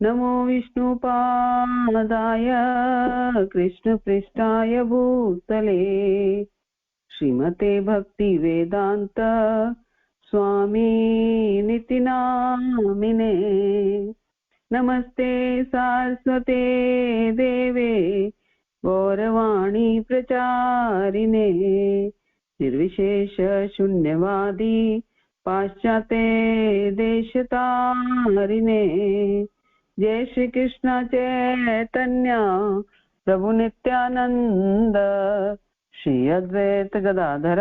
नमो विष्णुपादाय कृष्णपृष्ठाय भूतले श्रीमते भक्तिवेदान्त स्वामिनिति नामिने। नमस्ते सारस्वते देवे गौरवाणी प्रचारिणे निर्विशेष शून्यवादी पाश्चात्य देशतारिणे। जय श्री कृष्ण चैतन्य प्रभु नित्यानंद श्री अद्वैत गदाधर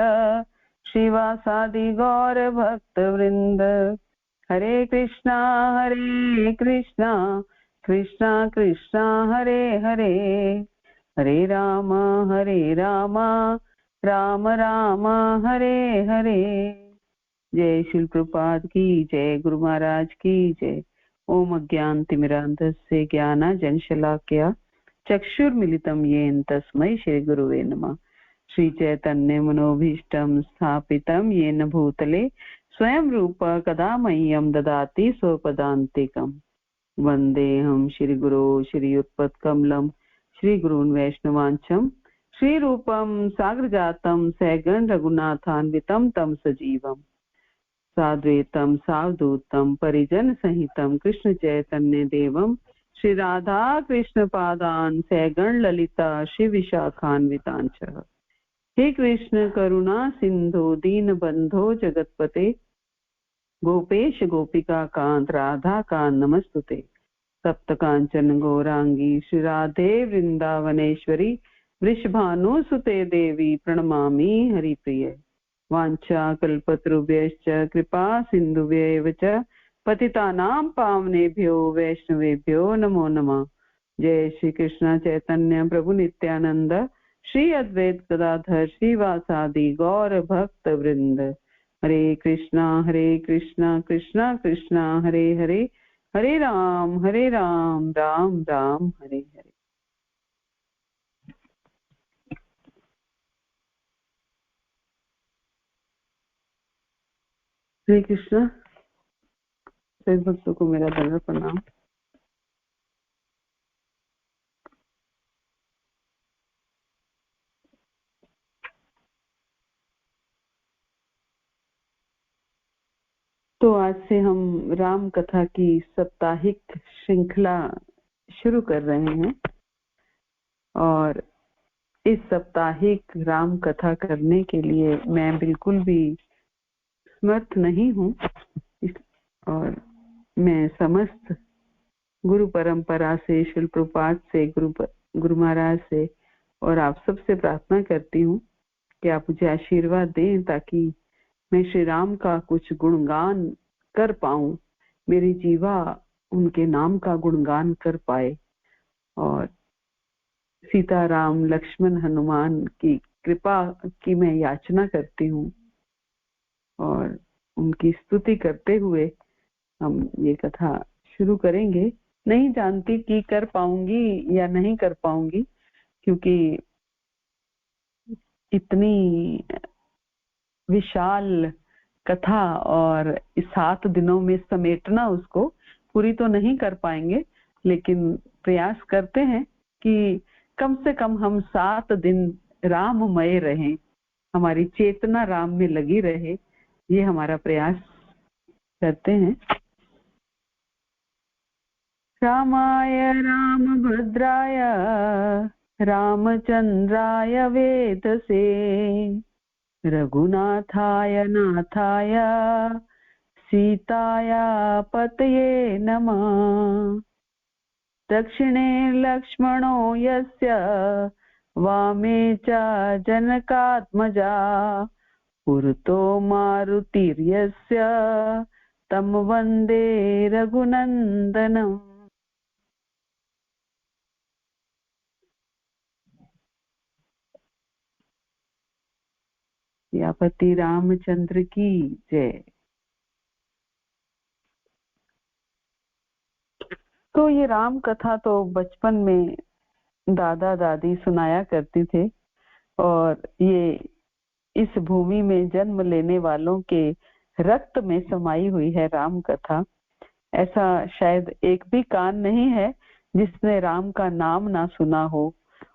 श्रीवासादि गौर भक्त वृंद। हरे कृष्णा कृष्णा कृष्णा हरे हरे, हरे राम राम राम हरे हरे। जय श्री प्रभुपाद की जय, गुरु महाराज की जय। ओम अज्ञानतिमिरान्धस्य ज्ञानाञ्जनशलाकया चक्षुर्मिलितं येन तस्मै श्रीगुरुवे नमः। श्रीचैतन्यमनोभीष्टं स्थापितं येन भूतले स्वयं रूप कदा मह्यं ददाति स्वपदान्तिकम्। वन्देऽहं श्रीगुरो श्रीयुत्पत्कमलं श्रीगुरून् वैष्णवांशं श्रीरूपं साग्रजातं सगण रघुनाथान्वितं तं सजीवम् साद्वैतं सावधूतं परिजन सहितं कृष्ण चैतन्य देवं श्री राधा कृष्ण पादान सगण ललिता श्री विशाखान्वितांच। हे कृष्ण करुणा सिंधु दीन बंधो जगतपते गोपेश गोपिका कांत राधा कांत नमस्तुते। सप्त कांचन गौरांगी श्री राधे वृंदावनेश्वरी वृषभानुसुते देवी प्रणमामि हरिप्रिये। वाञ्छा कल्पतरुभ्यश्च कृपा सिन्धुभ्यैव च पतितानां पावनेभ्यो वैष्णवेभ्यो नमो नमः। जय श्री कृष्ण चैतन्य प्रभु नित्यानंद श्री अद्वैत गदाधर श्रीवासादि गौर भक्त वृंद। हरे कृष्णा कृष्णा कृष्णा हरे हरे, हरे राम राम राम हरे हरे। हरे कृष्णा। सभी भक्तों को मेरा दंड प्रणाम। तो आज से हम राम कथा की साप्ताहिक श्रृंखला शुरू कर रहे हैं और इस साप्ताहिक राम कथा करने के लिए मैं बिल्कुल भी समर्थ नहीं हूँ और मैं समस्त गुरु परंपरा से, श्रील प्रभुपाद से, गुरु महाराज से और आप सबसे प्रार्थना करती हूँ कि आप मुझे आशीर्वाद दें ताकि मैं श्री राम का कुछ गुणगान कर पाऊं, मेरी जीवा उनके नाम का गुणगान कर पाए और सीता राम लक्ष्मण हनुमान की कृपा की मैं याचना करती हूँ और उनकी स्तुति करते हुए हम ये कथा शुरू करेंगे। नहीं जानती कि कर पाऊंगी या नहीं कर पाऊंगी, क्योंकि इतनी विशाल कथा और इस 7 दिनों में समेटना उसको पूरी तो नहीं कर पाएंगे, लेकिन प्रयास करते हैं कि कम से कम हम 7 दिन राममय रहें, हमारी चेतना राम में लगी रहे, ये हमारा प्रयास करते हैं। रामाय रामभद्राय रामचंद्राय वेधसे रघुनाथाय नाथाय सीताया पतये नमः। दक्षिणे लक्ष्मणो यस्य वामे च जनकात्मजा पुरतो मारुतिर्यस्य तं वन्दे रघुनन्दनम्। सियापति रामचंद्र की जय। तो ये राम कथा तो बचपन में दादा दादी सुनाया करते थे और ये इस भूमि में जन्म लेने वालों के रक्त में समाई हुई है राम कथा। ऐसा शायद एक भी कान नहीं है जिसने राम का नाम ना सुना हो,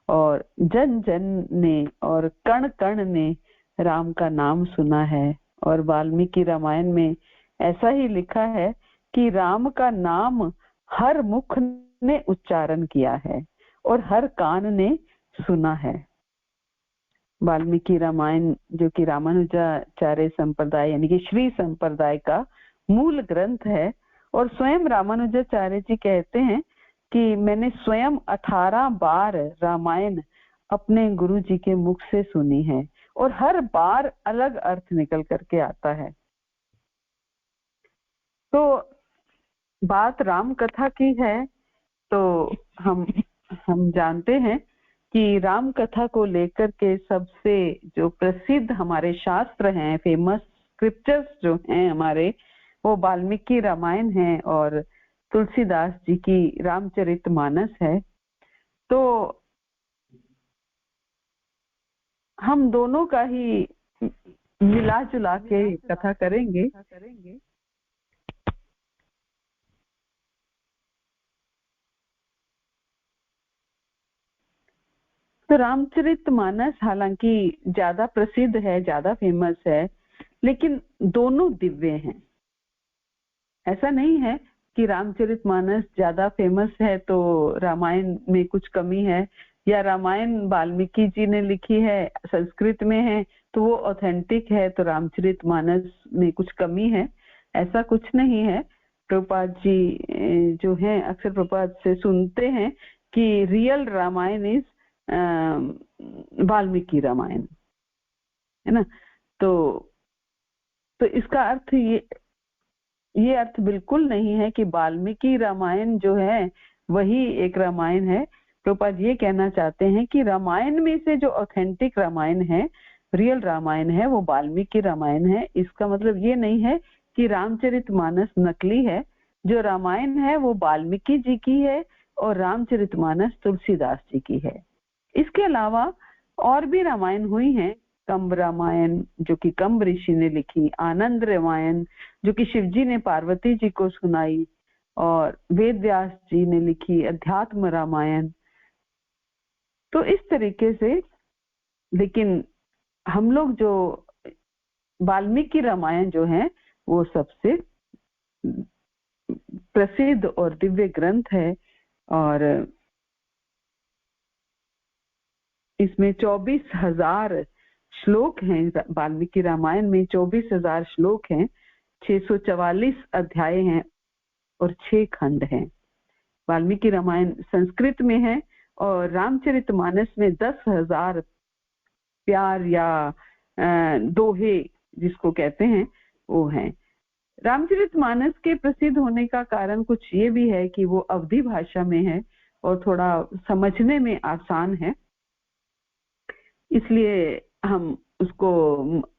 और जन जन ने और कण कण ने राम का नाम सुना है। और वाल्मीकि रामायण में ऐसा ही लिखा है कि राम का नाम हर मुख ने उच्चारण किया है और हर कान ने सुना है। वाल्मीकि रामायण जो कि रामानुजाचार्य संप्रदाय यानी कि श्री संप्रदाय का मूल ग्रंथ है, और स्वयं रामानुजाचार्य जी कहते हैं कि मैंने स्वयं 18 बार रामायण अपने गुरु जी के मुख से सुनी है, और हर बार अलग अर्थ निकल करके आता है। तो बात राम कथा की है, तो हम जानते हैं कि राम कथा को लेकर के सबसे जो प्रसिद्ध हमारे शास्त्र हैं, फेमस स्क्रिप्चर्स जो हैं हमारे, वो वाल्मीकि रामायण है और तुलसीदास जी की रामचरितमानस है। तो हम दोनों का ही मिला जुला के कथा करेंगे। तो रामचरितमानस हालांकि ज्यादा प्रसिद्ध है, ज्यादा फेमस है, लेकिन दोनों दिव्य हैं। ऐसा नहीं है कि रामचरितमानस ज्यादा फेमस है तो रामायण में कुछ कमी है, या रामायण वाल्मीकि जी ने लिखी है, संस्कृत में है तो वो ऑथेंटिक है, तो रामचरितमानस में कुछ कमी है। ऐसा कुछ नहीं है। प्रभुपाद जी जो हैं अक्सर प्रभुपाद से सुनते हैं कि रियल रामायण इज वाल्मीकि रामायण, है ना। तो इसका अर्थ ये अर्थ बिल्कुल नहीं है कि वाल्मीकि रामायण जो है वही एक रामायण है। प्रभुपाद ये कहना चाहते हैं कि रामायण में से जो ऑथेंटिक रामायण है, रियल रामायण है, वो वाल्मीकि रामायण है। इसका मतलब ये नहीं है कि रामचरितमानस नकली है। जो रामायण है वो वाल्मीकि जी की है और रामचरितमानस तुलसीदास जी की है। इसके अलावा और भी रामायण हुई हैं, कंब रामायण जो कि कंब ऋषि ने लिखी, आनंद रामायण जो कि शिवजी ने पार्वती जी को सुनाई, और वेद व्यास जी ने लिखी अध्यात्म रामायण। तो इस तरीके से, लेकिन हम लोग जो वाल्मीकि रामायण जो है वो सबसे प्रसिद्ध और दिव्य ग्रंथ है, और इसमें 24,000 श्लोक हैं। वाल्मीकि रामायण में 24,000 श्लोक हैं, 644 अध्याय हैं और 6 खंड हैं। वाल्मीकि रामायण संस्कृत में है और रामचरितमानस में 10,000 प्यार या दोहे जिसको कहते हैं वो हैं। रामचरितमानस के प्रसिद्ध होने का कारण कुछ ये भी है कि वो अवधी भाषा में है और थोड़ा समझने में आसान है, इसलिए हम उसको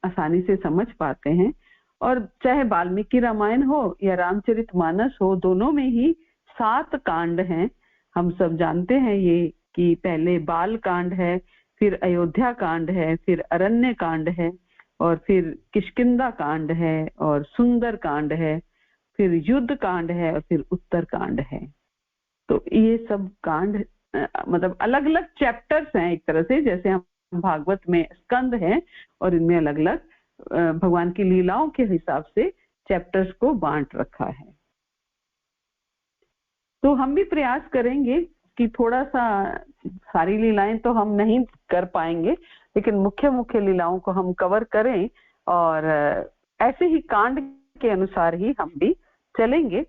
आसानी से समझ पाते हैं। और चाहे वाल्मीकि रामायण हो या रामचरितमानस हो, दोनों में ही 7 कांड हैं। हम सब जानते हैं ये कि पहले बाल कांड है, फिर अयोध्या कांड है, फिर अरण्य कांड है, और फिर किष्किंधा कांड है, और सुंदर कांड है, फिर युद्ध कांड है, और फिर उत्तर कांड है। तो ये सब कांड मतलब अलग अलग चैप्टर्स हैं एक तरह से, जैसे हम भागवत में स्कंद है और इनमें अलग अलग भगवान की लीलाओं के हिसाब से चैप्टर्स को बांट रखा है। तो हम भी प्रयास करेंगे कि थोड़ा सा, सारी लीलाएं तो हम नहीं कर पाएंगे, लेकिन मुख्य मुख्य लीलाओं को हम कवर करें, और ऐसे ही कांड के अनुसार ही हम भी चलेंगे।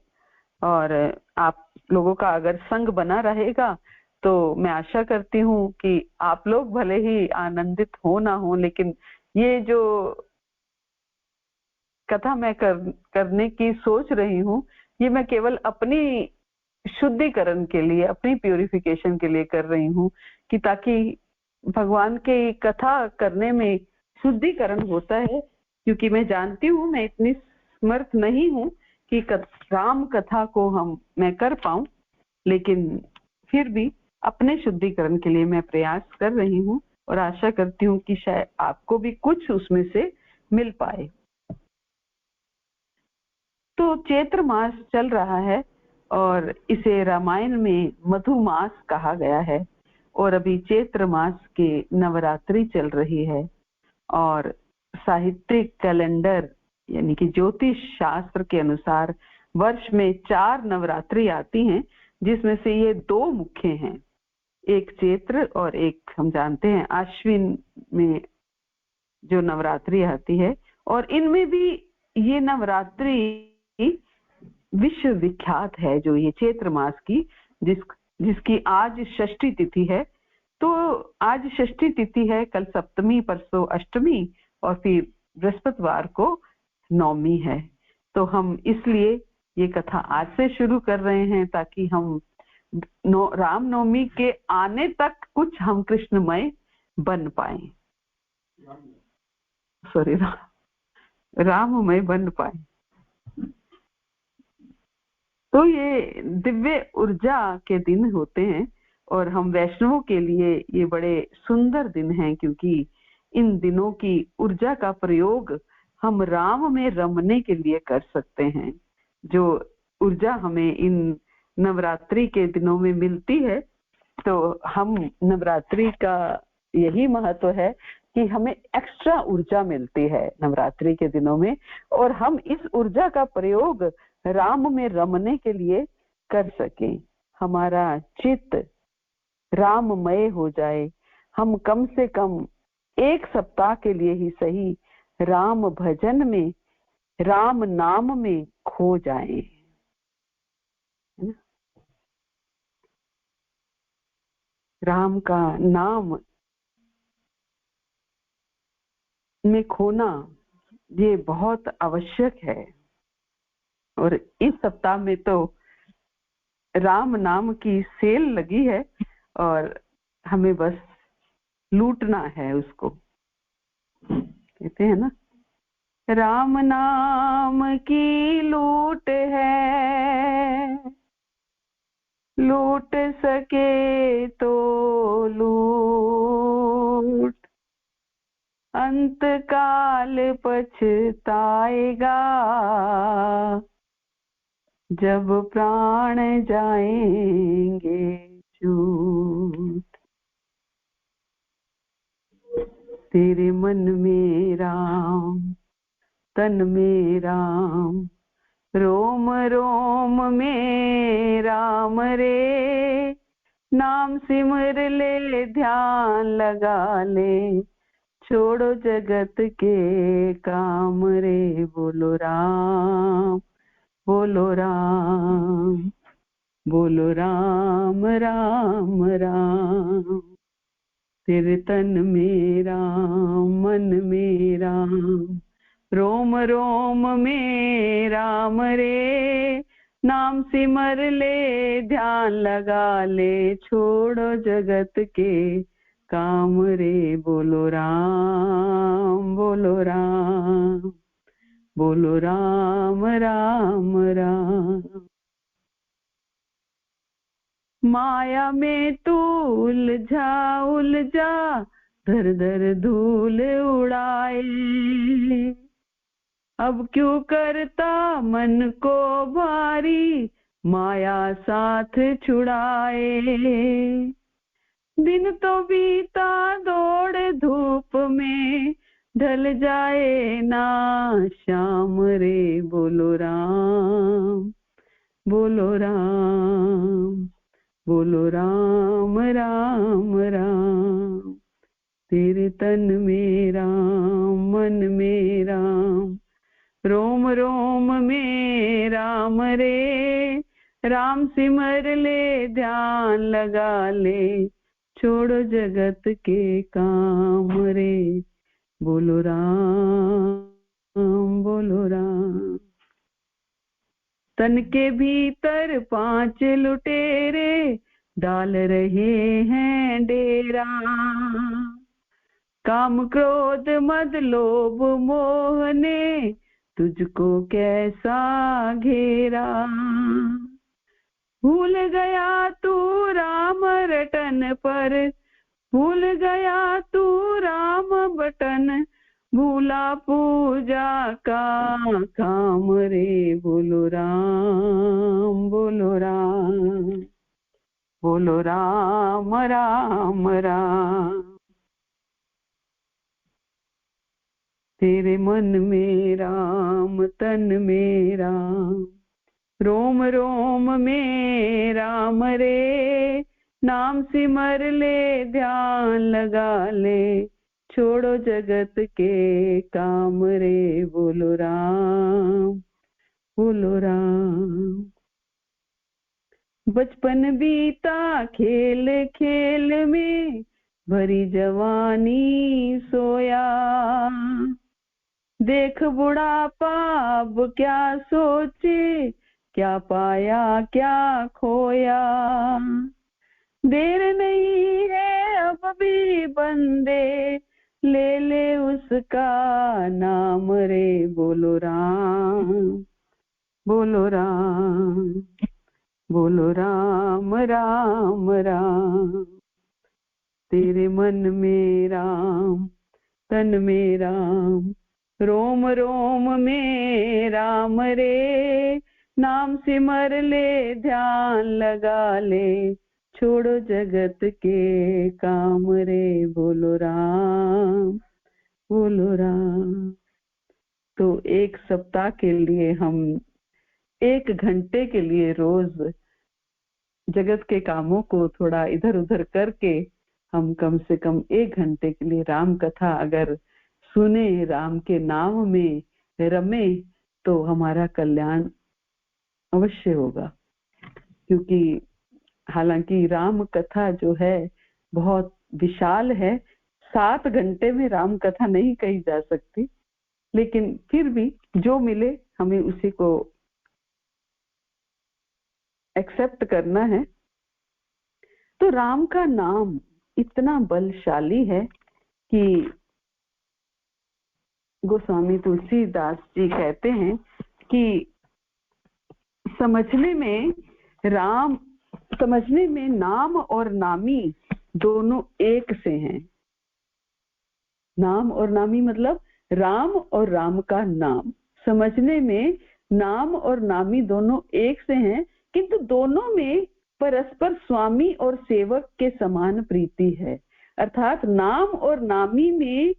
और आप लोगों का अगर संग बना रहेगा तो मैं आशा करती हूँ कि आप लोग भले ही आनंदित हो ना हो, लेकिन ये जो कथा मैं करने की सोच रही हूँ, ये मैं केवल अपनी शुद्धिकरण के लिए, अपनी प्यूरिफिकेशन के लिए कर रही हूँ, कि ताकि भगवान की कथा करने में शुद्धिकरण होता है। क्योंकि मैं जानती हूँ मैं इतनी समर्थ नहीं हूँ कि राम कथा को मैं कर पाऊं, लेकिन फिर भी अपने शुद्धिकरण के लिए मैं प्रयास कर रही हूँ, और आशा करती हूँ कि शायद आपको भी कुछ उसमें से मिल पाए। तो चैत्र मास चल रहा है और इसे रामायण में मधुमास कहा गया है। और अभी चैत्र मास के नवरात्रि चल रही है और साहित्यिक कैलेंडर यानी कि ज्योतिष शास्त्र के अनुसार वर्ष में 4 नवरात्रि आती हैं, जिसमें से ये 2 मुख्य हैं, एक चैत्र और एक हम जानते हैं आश्विन में जो नवरात्रि आती है। और इनमें भी ये नवरात्रि विश्व विख्यात है, जो ये चैत्र मास की जिसकी आज षष्ठी तिथि है। तो आज षष्ठी तिथि है, कल सप्तमी, परसों अष्टमी और फिर बृहस्पतिवार को नवमी है। तो हम इसलिए ये कथा आज से शुरू कर रहे हैं ताकि हम रामनवमी के आने तक कुछ हम कृष्णमय बन पाए, सॉरी राममय बन पाए। तो ये दिव्य ऊर्जा के दिन होते हैं और हम वैष्णवों के लिए ये बड़े सुंदर दिन हैं, क्योंकि इन दिनों की ऊर्जा का प्रयोग हम राम में रमने के लिए कर सकते हैं। जो ऊर्जा हमें इन नवरात्रि के दिनों में मिलती है, तो हम नवरात्रि का यही महत्व है कि हमें एक्स्ट्रा ऊर्जा मिलती है नवरात्रि के दिनों में, और हम इस ऊर्जा का प्रयोग राम में रमने के लिए कर सकें। हमारा चित्त राममय हो जाए, हम कम से कम 1 सप्ताह के लिए ही सही राम भजन में, राम नाम में खो जाए। राम का नाम में खोना ये बहुत आवश्यक है। और इस सप्ताह में तो राम नाम की सेल लगी है और हमें बस लूटना है उसको। कहते हैं ना, राम नाम की लूट है, लूट सके तो लूट, अंत काल पछताएगा जब प्राण जाएंगे छूट। तेरे मन में राम, तन में राम, रोम रोम में राम रे, नाम सिमर ले ध्यान लगा ले, छोड़ो जगत के काम रे। बोलो राम, बोलो राम, बोलो राम राम राम। तेरे तन में राम, मन में राम, रोम रोम में राम रे, नाम सिमर ले ध्यान लगा ले, छोड़ो जगत के काम रे। बोलो राम, बोलो राम, बोलो राम राम राम। माया में तू उलझा धर धर धूल उड़ाए, अब क्यों करता मन को भारी, माया साथ छुड़ाए। दिन तो बीता दौड़ धूप में, ढल जाए ना शाम रे। बोलो राम, बोलो राम, बोलो राम राम राम। तेरे तन में राम, मन में राम, रोम रोम में राम रे, राम सिमर ले ध्यान लगा ले, छोड़ो जगत के काम रे। बोलो राम, बोलो राम। तन के भीतर 5 लुटेरे डाल रहे हैं डेरा, काम क्रोध मद लोभ मोह ने तुझको कैसा घेरा। भूल गया तू राम रटन पर, भूल गया तू राम बटन, भूला पूजा का काम रे। बोलो राम बोलो राम बोलो राम राम राम। तेरे मन में राम तन में राम, रोम रोम में राम रे। नाम सिमर ले ध्यान लगा ले, छोड़ो जगत के काम रे। बोलो राम बोलो राम। बचपन बीता खेल खेल में, भरी जवानी सोया। देख बुढ़ापा अब क्या सोचे, क्या पाया क्या खोया। देर नहीं है अब भी बंदे, ले ले उसका नाम रे। बोलो राम बोलो राम बोलो राम राम राम। तेरे मन में राम तन में राम, रोम रोम में राम रे। नाम सिमर ले ध्यान लगा ले, छोड़ो जगत के काम रे। बोलो राम बोलो राम। तो एक सप्ताह के लिए हम 1 घंटे के लिए रोज जगत के कामों को थोड़ा इधर उधर करके हम कम से कम 1 घंटे के लिए राम कथा अगर सुने, राम के नाम में रमे, तो हमारा कल्याण अवश्य होगा। क्योंकि हालांकि राम कथा जो है बहुत विशाल है, 7 घंटे में राम कथा नहीं कही जा सकती, लेकिन फिर भी जो मिले हमें उसी को एक्सेप्ट करना है। तो राम का नाम इतना बलशाली है कि गोस्वामी तुलसीदास जी कहते हैं कि समझने में नाम और नामी दोनों एक से हैं। नाम और नामी मतलब राम और राम का नाम। समझने में नाम और नामी दोनों एक से हैं, किंतु दोनों में परस्पर स्वामी और सेवक के समान प्रीति है। अर्थात नाम और नामी में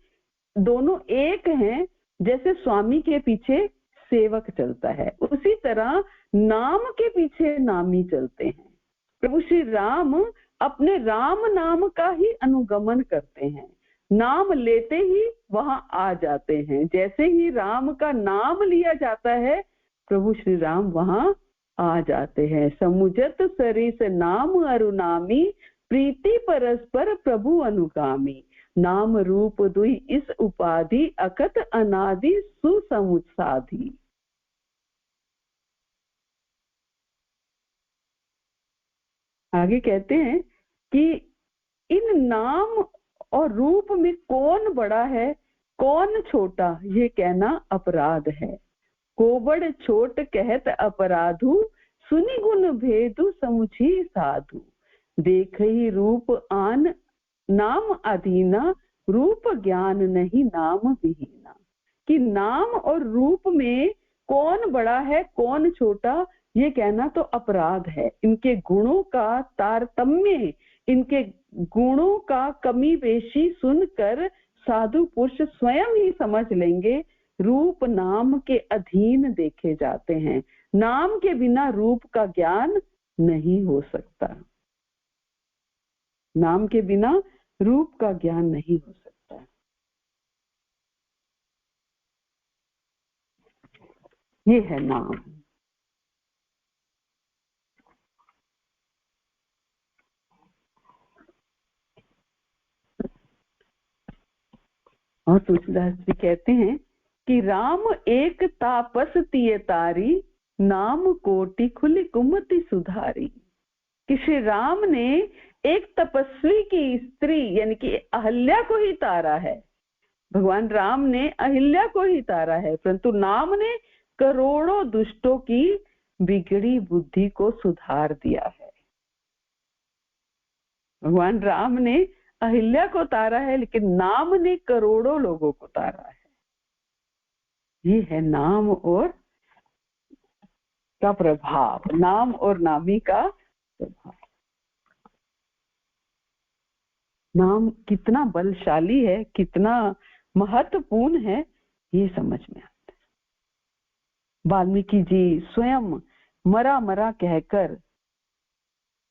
दोनों एक हैं, जैसे स्वामी के पीछे सेवक चलता है, उसी तरह नाम के पीछे नामी चलते हैं। प्रभु श्री राम अपने राम नाम का ही अनुगमन करते हैं, नाम लेते ही वहां आ जाते हैं। जैसे ही राम का नाम लिया जाता है, प्रभु श्री राम वहां आ जाते हैं। समुझत सरिस नाम अरुनामी, प्रीति परस्पर प्रभु अनुगामी। नाम रूप दुई इस उपाधि, अकत अनादि सुसमुत्साधी। आगे कहते हैं कि इन नाम और रूप में कौन बड़ा है कौन छोटा, ये कहना अपराध है। कोबड़ छोट कहत अपराधु, सुनि गुण भेदु समुझी साधु। देख ही रूप आन नाम अधीना, रूप ज्ञान नहीं नाम विहीना। कि नाम और रूप में कौन बड़ा है कौन छोटा, ये कहना तो अपराध है। इनके गुणों का तारतम्य, इनके गुणों का कमी बेशी सुनकर साधु पुरुष स्वयं ही समझ लेंगे। रूप नाम के अधीन देखे जाते हैं, नाम के बिना रूप का ज्ञान नहीं हो सकता। नाम के बिना रूप का ज्ञान नहीं हो सकता। ये है नाम। और तुलसीदास जी कहते हैं कि राम एक तापस तिय तारी, नाम कोटि खुली कुमति सुधारी। कि श्री राम ने एक तपस्वी की स्त्री यानी कि अहिल्या को ही तारा है। भगवान राम ने अहिल्या को ही तारा है, परंतु नाम ने करोड़ों दुष्टों की बिगड़ी बुद्धि को सुधार दिया है। भगवान राम ने अहिल्या को तारा है, लेकिन नाम ने करोड़ों लोगों को तारा है। ये है नाम और का प्रभाव, नाम और नामी का प्रभाव। नाम कितना बलशाली है, कितना महत्वपूर्ण है, ये समझ में आता है। वाल्मीकि जी स्वयं मरा मरा कहकर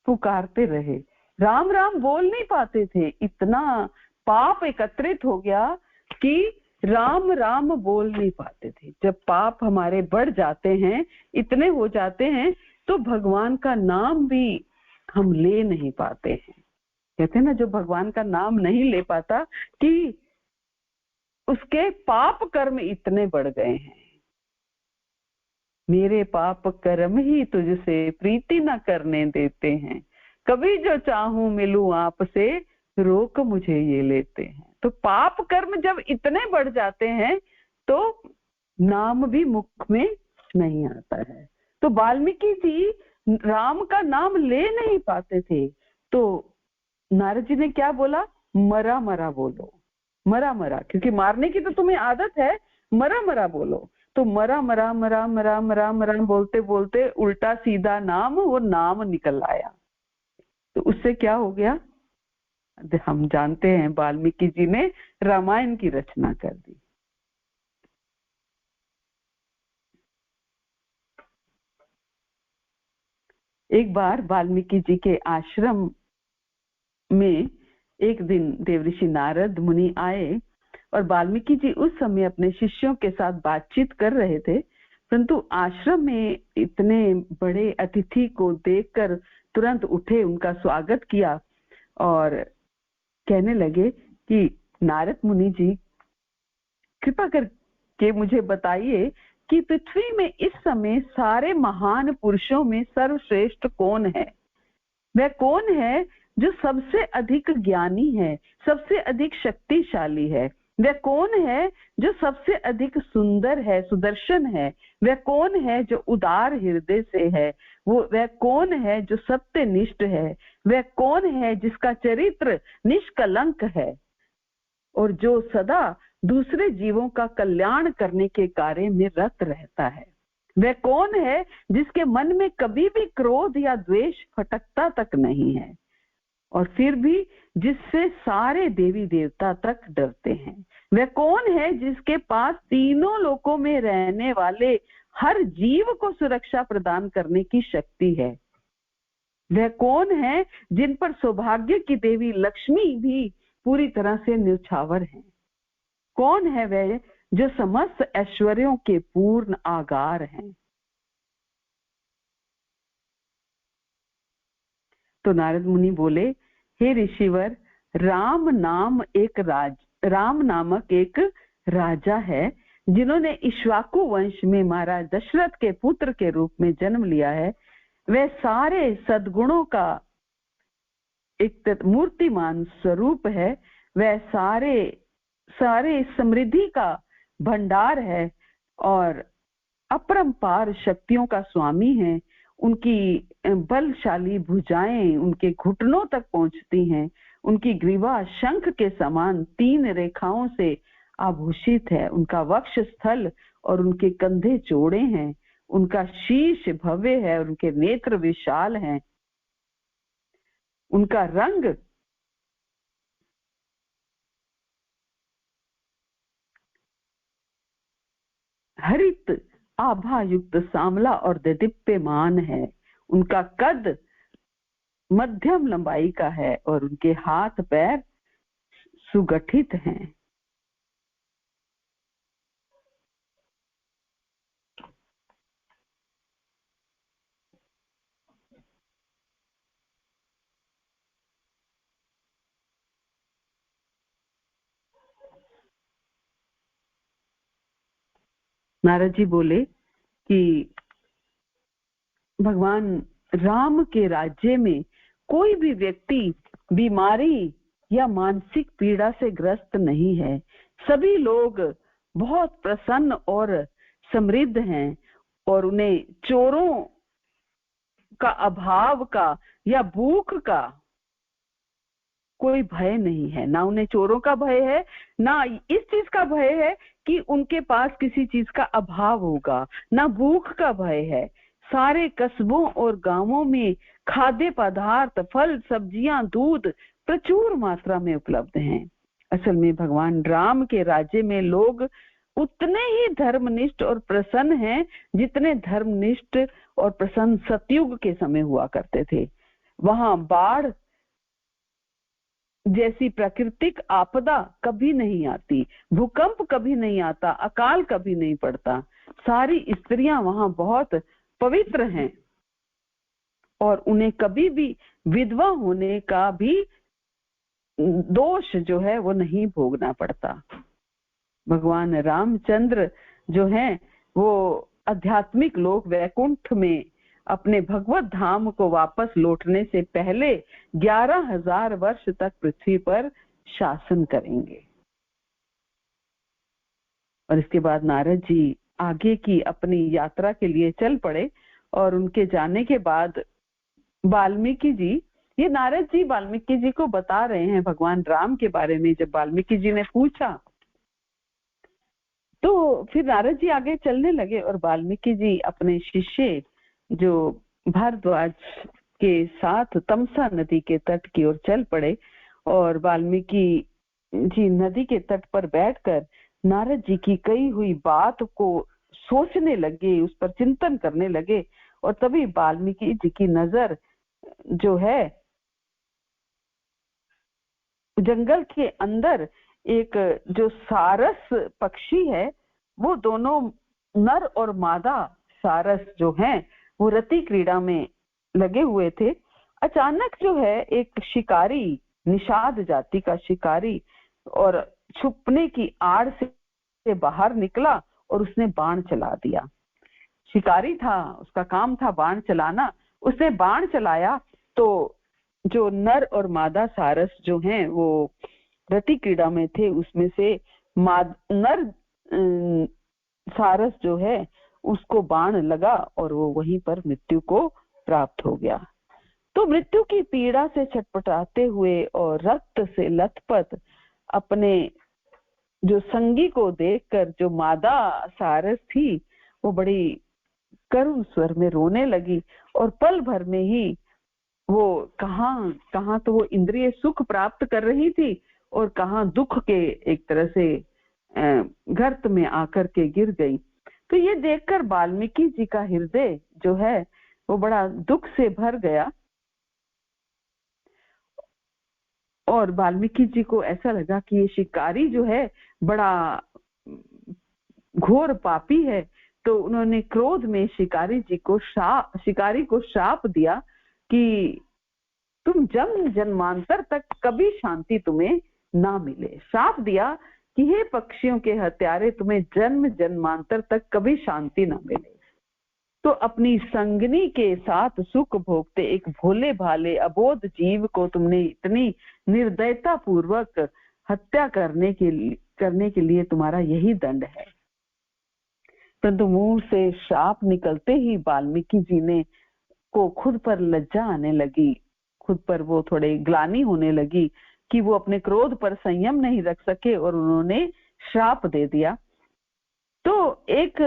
पुकारते रहे, राम राम बोल नहीं पाते थे, इतना पाप एकत्रित हो गया कि राम राम बोल नहीं पाते थे। जब पाप हमारे बढ़ जाते हैं, इतने हो जाते हैं, तो भगवान का नाम भी हम ले नहीं पाते हैं। कहते हैं ना, जो भगवान का नाम नहीं ले पाता कि उसके पाप कर्म इतने बढ़ गए हैं। मेरे पाप कर्म ही तुझसे प्रीति न करने देते हैं, कभी जो चाहूं मिलूं आपसे, रोक मुझे ये लेते हैं। तो पाप कर्म जब इतने बढ़ जाते हैं तो नाम भी मुख में नहीं आता है। तो वाल्मीकि जी राम का नाम ले नहीं पाते थे, तो नारद जी ने क्या बोला, मरा मरा बोलो, मरा मरा, क्योंकि मारने की तो तुम्हें आदत है, मरा मरा बोलो। तो मरा मरा मरा मरा मरा मरा बोलते बोलते उल्टा सीधा नाम, वो नाम निकल आया। तो उससे क्या हो गया, हम जानते हैं, वाल्मीकि जी ने रामायण की रचना कर दी। एक बार वाल्मीकि जी के आश्रम में एक दिन देवऋषि नारद मुनि आए और वाल्मीकि जी उस समय अपने शिष्यों के साथ बातचीत कर रहे थे, परंतु आश्रम में इतने बड़े अतिथि को देखकर तुरंत उठे, उनका स्वागत किया और कहने लगे कि नारद मुनि जी, कृपा करके मुझे बताइए कि पृथ्वी में इस समय सारे महान पुरुषों में सर्वश्रेष्ठ कौन है? वह कौन है जो सबसे अधिक ज्ञानी है, सबसे अधिक शक्तिशाली है? वह कौन है जो सबसे अधिक सुंदर है, सुदर्शन है? वह कौन है जो उदार हृदय से है? वह कौन है जो सत्यनिष्ठ है? वह कौन है जिसका चरित्र निष्कलंक है और जो सदा दूसरे जीवों का कल्याण करने के कार्य में रत रहता है? वह कौन है जिसके मन में कभी भी क्रोध या द्वेष फटकता तक नहीं है और फिर भी जिससे सारे देवी देवता तक डरते हैं? वह कौन है जिसके पास तीनों लोकों में रहने वाले हर जीव को सुरक्षा प्रदान करने की शक्ति है? वह कौन है जिन पर सौभाग्य की देवी लक्ष्मी भी पूरी तरह से न्यौछावर है? कौन है वह जो समस्त ऐश्वर्यों के पूर्ण आगार हैं? तो नारद मुनि बोले, हे ऋषिवर, राम नामक एक राजा है जिन्होंने इक्ष्वाकु वंश में महाराज दशरथ के पुत्र के रूप में जन्म लिया है। वह सारे सद्गुणों का एक मूर्तिमान स्वरूप है। वह सारे समृद्धि का भंडार है और अपरंपार शक्तियों का स्वामी है। उनकी बलशाली भुजाएं उनके घुटनों तक पहुंचती हैं। उनकी ग्रीवा शंख के समान 3 रेखाओं से आभूषित है। उनका वक्ष स्थल और उनके कंधे चौड़े हैं। उनका शीश भव्य है और उनके नेत्र विशाल हैं। उनका रंग हरित आभा युक्त सांवला और दीप्यमान है। उनका कद मध्यम लंबाई का है और उनके हाथ पैर सुगठित हैं। नारद जी बोले कि भगवान राम के राज्य में कोई भी व्यक्ति बीमारी या मानसिक पीड़ा से ग्रस्त नहीं है। सभी लोग बहुत प्रसन्न और समृद्ध हैं और उन्हें चोरों का अभाव का या भूख का कोई भय नहीं है, ना उन्हें चोरों का भय है, ना इस चीज का भय है कि उनके पास किसी चीज का अभाव होगा, ना भूख का भय है। सारे कस्बों और गांवों में खाद्य पदार्थ, फल, सब्जियां, दूध प्रचुर मात्रा में उपलब्ध हैं। असल में भगवान राम के राज्य में लोग उतने ही धर्मनिष्ठ और प्रसन्न हैं जितने धर्मनिष्ठ और प्रसन्न सतयुग के समय हुआ करते थे। वहां बाढ़ जैसी प्राकृतिक आपदा कभी नहीं आती, भूकंप कभी नहीं आता, अकाल कभी नहीं पड़ता। सारी स्त्रियां वहां बहुत पवित्र हैं और उन्हें कभी भी विधवा होने का भी दोष जो है वो नहीं भोगना पड़ता। भगवान रामचंद्र जो हैं वो आध्यात्मिक लोक वैकुंठ में अपने भगवत धाम को वापस लौटने से पहले 11,000 वर्ष तक पृथ्वी पर शासन करेंगे। और इसके बाद नारद जी आगे की अपनी यात्रा के लिए चल पड़े और उनके जाने के बाद वाल्मीकि जी, ये नारद जी वाल्मीकि जी को बता रहे हैं भगवान राम के बारे में। जब वाल्मीकि जी ने पूछा तो फिर नारद जी आगे चलने लगे और वाल्मीकि जी अपने शिष्य जो भारद्वाज के साथ तमसा नदी के तट की ओर चल पड़े। और वाल्मीकि जी नदी के तट पर बैठकर नारद जी की कही हुई बात को सोचने लगे, उस पर चिंतन करने लगे। और तभी वाल्मीकि जी की नजर जो है जंगल के अंदर एक जो सारस पक्षी है, वो दोनों नर और मादा सारस जो हैं वो रति क्रीड़ा में लगे हुए थे। अचानक जो है एक शिकारी, निषाद जाति का शिकारी, और छुपने की आड़ से बाहर निकला और उसने बाण चला दिया। शिकारी था, उसका काम था बाण चलाना। उसने बाण चलाया तो जो नर और मादा सारस जो हैं वो रति क्रीड़ा में थे, उसमें से नर सारस जो है उसको बाण लगा और वो वहीं पर मृत्यु को प्राप्त हो गया। तो मृत्यु की पीड़ा से छटपटाते हुए और रक्त से लथपथ अपने जो संगी को देखकर जो मादा सारस थी वो बड़ी करुण स्वर में रोने लगी। और पल भर में ही वो कहां तो वो इंद्रिय सुख प्राप्त कर रही थी और कहां दुख के एक तरह से गर्त में आकर के गिर गई। तो ये देखकर वाल्मीकि जी का हृदय जो है वो बड़ा दुख से भर गया और वाल्मीकि जी को ऐसा लगा कि ये शिकारी जो है बड़ा घोर पापी है। तो उन्होंने क्रोध में शिकारी को शाप दिया कि तुम जन्म जन्मांतर तक कभी शांति तुम्हें ना मिले। शाप दिया कि हे पक्षियों के हत्यारे, तुम्हें जन्म जन्मांतर तक कभी शांति ना मिले। तो अपनी संगनी के साथ सुख भोगते एक भोले भाले अबोध जीव को तुमने इतनी निर्दयता पूर्वक हत्या करने के लिए तुम्हारा यही दंड है। परंतु मुंह से शाप निकलते ही वाल्मीकि जी ने को खुद पर लज्जा आने लगी, खुद पर वो थोड़े ग्लानि होने लगी कि वो अपने क्रोध पर संयम नहीं रख सके और उन्होंने श्राप दे दिया। तो एक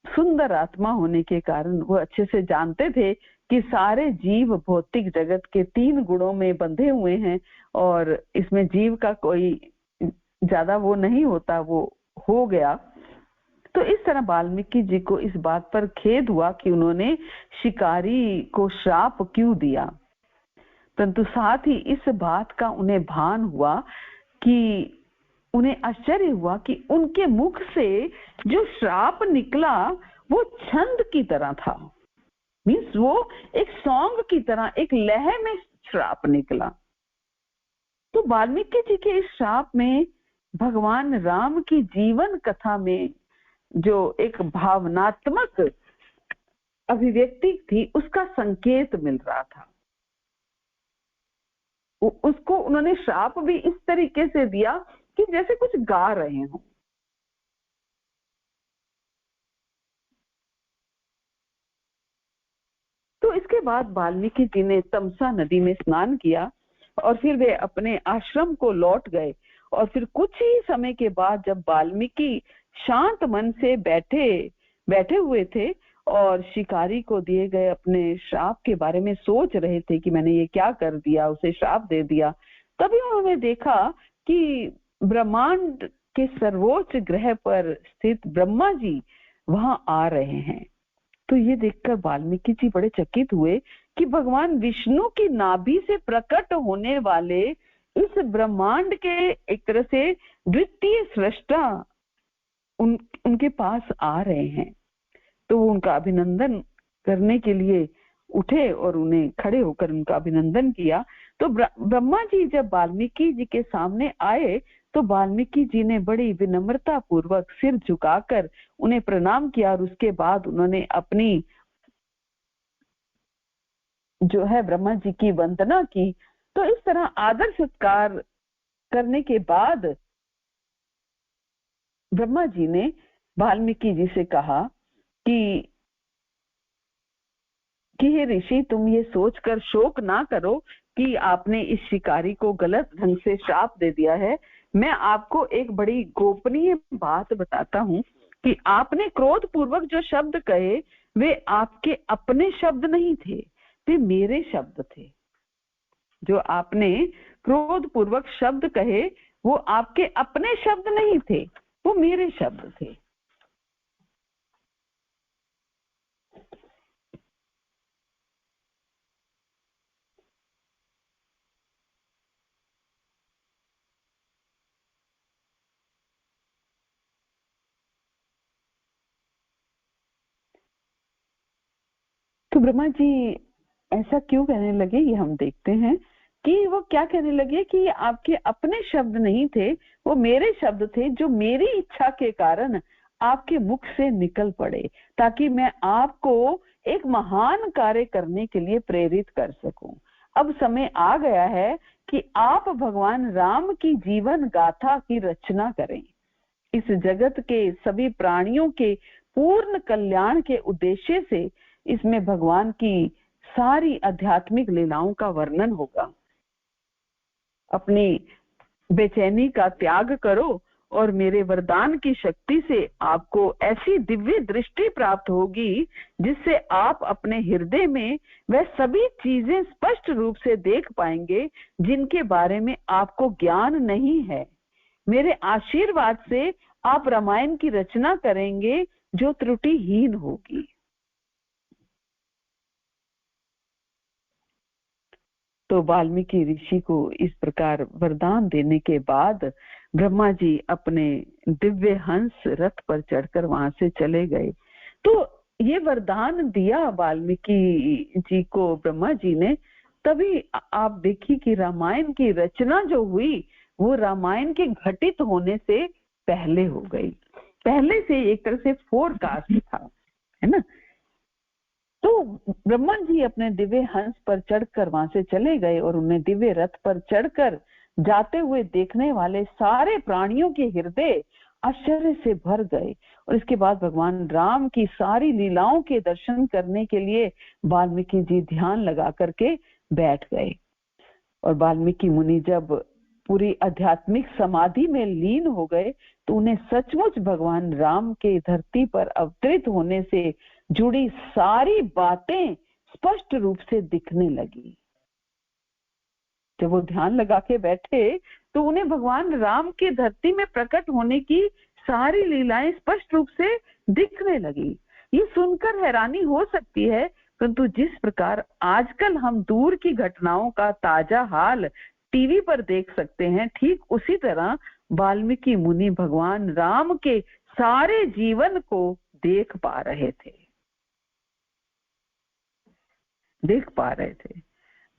सुंदर आत्मा होने के कारण वो अच्छे से जानते थे कि सारे जीव भौतिक जगत के 3 गुणों में बंधे हुए हैं और इसमें जीव का कोई ज्यादा वो नहीं होता, वो हो गया। तो इस तरह वाल्मीकि जी को इस बात पर खेद हुआ कि उन्होंने शिकारी को श्राप क्यों दिया। परंतु साथ ही इस बात का उन्हें भान हुआ कि उन्हें आश्चर्य हुआ कि उनके मुख से जो श्राप निकला वो छंद की तरह था। मीन्स वो एक सॉन्ग की तरह, एक लय में श्राप निकला। तो वाल्मीकि जी के इस श्राप में भगवान राम की जीवन कथा में जो एक भावनात्मक अभिव्यक्ति थी उसका संकेत मिल रहा था। उसको उन्होंने श्राप भी इस तरीके से दिया कि जैसे कुछ गा रहे हों। तो इसके बाद वाल्मीकि जी ने तमसा नदी में स्नान किया और फिर वे अपने आश्रम को लौट गए। और फिर कुछ ही समय के बाद जब वाल्मीकि शांत मन से बैठे हुए थे और शिकारी को दिए गए अपने श्राप के बारे में सोच रहे थे कि मैंने ये क्या कर दिया, उसे श्राप दे दिया, तभी उन्होंने देखा कि ब्रह्मांड के सर्वोच्च ग्रह पर स्थित ब्रह्मा जी वहां आ रहे हैं। तो ये देखकर वाल्मीकि जी बड़े चकित हुए कि भगवान विष्णु की नाभि से प्रकट होने वाले इस ब्रह्मांड के एक तरह से द्वितीय सृष्टा उनके पास आ रहे हैं। तो वो उनका अभिनंदन करने के लिए उठे और उन्हें खड़े होकर उनका अभिनंदन किया। तो ब्रह्मा जी जब वाल्मीकि जी के सामने आए तो वाल्मीकि जी ने बड़ी विनम्रता पूर्वक सिर झुकाकर उन्हें प्रणाम किया और उसके बाद उन्होंने अपनी जो है ब्रह्मा जी की वंदना की। तो इस तरह आदर सत्कार करने के बाद ब्रह्मा जी ने वाल्मीकि जी से कहा कि हे ऋषि, तुम ये सोचकर शोक ना करो कि आपने इस शिकारी को गलत ढंग से श्राप दे दिया है। मैं आपको एक बड़ी गोपनीय बात बताता हूँ कि आपने क्रोध पूर्वक जो शब्द कहे वे आपके अपने शब्द नहीं थे, वे मेरे शब्द थे। जो आपने क्रोध पूर्वक शब्द कहे वो आपके अपने शब्द नहीं थे, वो मेरे शब्द थे। तो ब्रह्मा जी ऐसा क्यों कहने लगे, ये हम देखते हैं कि वो क्या कहने लगे कि आपके अपने शब्द नहीं थे, वो मेरे शब्द थे जो मेरी इच्छा के कारण आपके मुख से निकल पड़े, ताकि मैं आपको एक महान कार्य करने के लिए प्रेरित कर सकूं। अब समय आ गया है कि आप भगवान राम की जीवन गाथा की रचना करें। इस जगत के सभी प्राणियों के पूर्ण कल्याण के उद्देश्य से इसमें भगवान की सारी आध्यात्मिक लीलाओं का वर्णन होगा। अपनी बेचैनी का त्याग करो और मेरे वरदान की शक्ति से आपको ऐसी दिव्य दृष्टि प्राप्त होगी जिससे आप अपने हृदय में वह सभी चीजें स्पष्ट रूप से देख पाएंगे जिनके बारे में आपको ज्ञान नहीं है। मेरे आशीर्वाद से आप रामायण की रचना करेंगे जो त्रुटिहीन होगी। तो वाल्मीकि ऋषि को इस प्रकार वरदान देने के बाद ब्रह्मा जी अपने दिव्य हंस रथ पर चढ़कर वहां से चले गए। तो ये वरदान दिया वाल्मीकि जी को ब्रह्मा जी ने, तभी आप देखिए कि रामायण की रचना जो हुई वो रामायण के घटित होने से पहले हो गई, पहले से एक तरह से फोरकास्ट था, है ना। तो ब्रह्मा जी अपने दिव्य हंस पर चढ़कर वहां से चले गए और उन्हें दिव्य रथ पर चढ़कर जाते हुए देखने वाले सारे प्राणियों के हृदय आश्चर्य से भर गए। और इसके बाद भगवान राम की सारी लीलाओं के दर्शन करने के लिए वाल्मीकि जी ध्यान लगा करके बैठ गए। और वाल्मीकि मुनि जब पूरी आध्यात्मिक समाधि में लीन हो गए तो उन्हें सचमुच भगवान राम के धरती पर अवतरित होने से जुड़ी सारी बातें स्पष्ट रूप से दिखने लगी। जब वो ध्यान लगा के बैठे तो उन्हें भगवान राम के धरती में प्रकट होने की सारी लीलाएं स्पष्ट रूप से दिखने लगी। ये सुनकर हैरानी हो सकती है, परंतु जिस प्रकार आजकल हम दूर की घटनाओं का ताजा हाल टीवी पर देख सकते हैं, ठीक उसी तरह वाल्मीकि मुनि भगवान राम के सारे जीवन को देख पा रहे थे।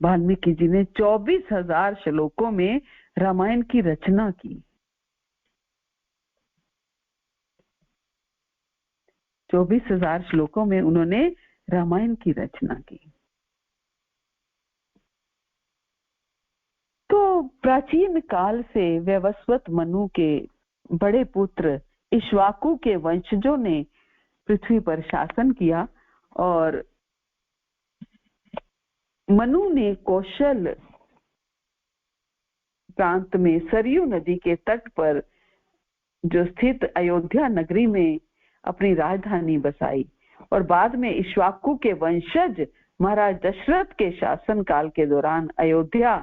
वाल्मीकि जी ने 24,000 श्लोकों में रामायण की रचना की। 24,000 श्लोकों में उन्होंने रामायण की रचना की। तो प्राचीन काल से वैवस्वत मनु के बड़े पुत्र इक्ष्वाकु के वंशजों ने पृथ्वी पर शासन किया और मनु ने कौशल प्रांत में सरयू नदी के तट पर जो स्थित अयोध्या नगरी में अपनी राजधानी बसाई और बाद में इक्ष्वाकु के वंशज महाराज दशरथ के शासन काल के दौरान अयोध्या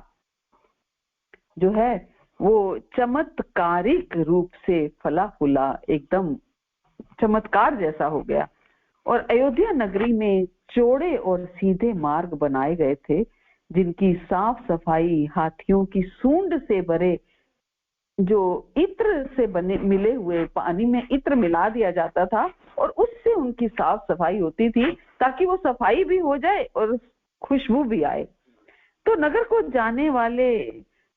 जो है वो चमत्कारिक रूप से फला फूला, एकदम चमत्कार जैसा हो गया। और अयोध्या नगरी में चौड़े और सीधे मार्ग बनाए गए थे जिनकी साफ सफाई हाथियों की सूंड से भरे जो इत्र से बने मिले हुए पानी में इत्र मिला दिया जाता था और उससे उनकी साफ सफाई होती थी ताकि वो सफाई भी हो जाए और खुशबू भी आए। तो नगर को जाने वाले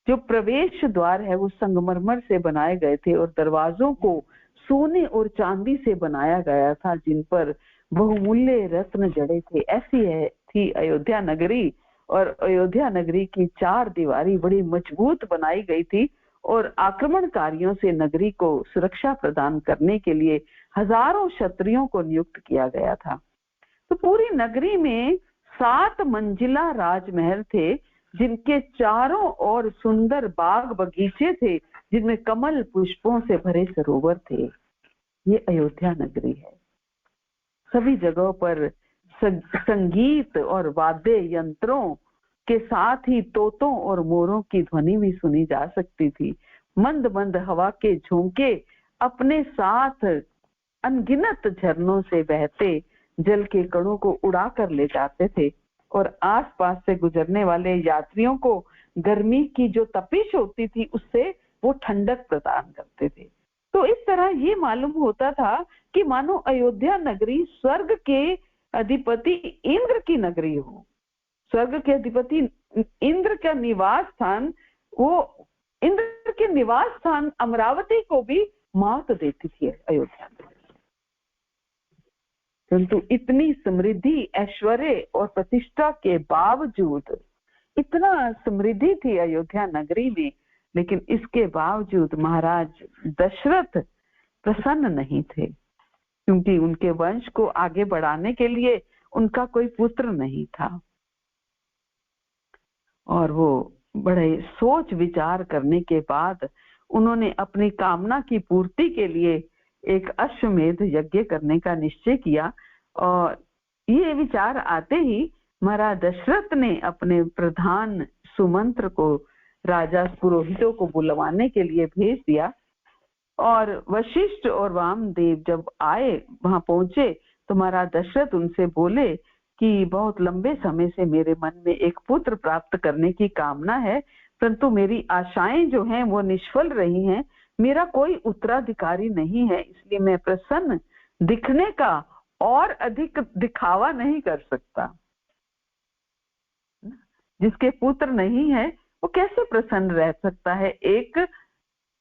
जो प्रवेश द्वार है वो संगमरमर से बनाए गए थे और दरवाजों को सोने और चांदी से बनाया गया था जिन पर बहुमूल्य रत्न जड़े थे। ऐसी थी अयोध्या नगरी और अयोध्या नगरी की चार दीवारी बड़ी मजबूत बनाई गई थी और आक्रमणकारियों से नगरी को सुरक्षा प्रदान करने के लिए हजारों क्षत्रियों को नियुक्त किया गया था। तो पूरी नगरी में 7 मंजिला राजमहल थे जिनके चारों ओर सुंदर बाग बगीचे थे जिनमें कमल पुष्पों से भरे सरोवर थे। ये अयोध्या नगरी है। सभी जगहों पर संगीत और वाद्य यंत्रों के साथ ही तोतों और मोरों की ध्वनि भी सुनी जा सकती थी। मंद मंद हवा के झोंके अपने साथ अनगिनत झरनों से बहते जल के कणों को उड़ा कर ले जाते थे और आसपास से गुजरने वाले यात्रियों को गर्मी की जो तपिश होती थी उससे वो ठंडक प्रदान करते थे। तो इस तरह ये मालूम होता था कि मानो अयोध्या नगरी स्वर्ग के अधिपति इंद्र की नगरी हो। स्वर्ग के अधिपति इंद्र का निवास स्थान, वो इंद्र के निवास स्थान अमरावती को भी मात देती थी अयोध्या नगरी। परंतु इतनी समृद्धि, ऐश्वर्य और प्रतिष्ठा के बावजूद, इतना समृद्धि थी अयोध्या नगरी में, लेकिन इसके बावजूद महाराज दशरथ प्रसन्न नहीं थे क्योंकि उनके वंश को आगे बढ़ाने के लिए उनका कोई पुत्र नहीं था। और वो बड़े सोच विचार करने के बाद उन्होंने अपनी कामना की पूर्ति के लिए एक अश्वमेध यज्ञ करने का निश्चय किया। और ये विचार आते ही महाराज दशरथ ने अपने प्रधान सुमंत्र को राजा पुरोहितों को बुलवाने के लिए भेज दिया। और वशिष्ठ और वामदेव जब आए, वहां पहुंचे, तो महाराज दशरथ उनसे बोले कि बहुत लंबे समय से मेरे मन में एक पुत्र प्राप्त करने की कामना है, परंतु मेरी आशाएं जो हैं वो निष्फल रही हैं। मेरा कोई उत्तराधिकारी नहीं है, इसलिए मैं प्रसन्न दिखने का और अधिक दिखावा नहीं कर सकता। जिसके पुत्र नहीं है वो कैसे प्रसन्न रह सकता है? एक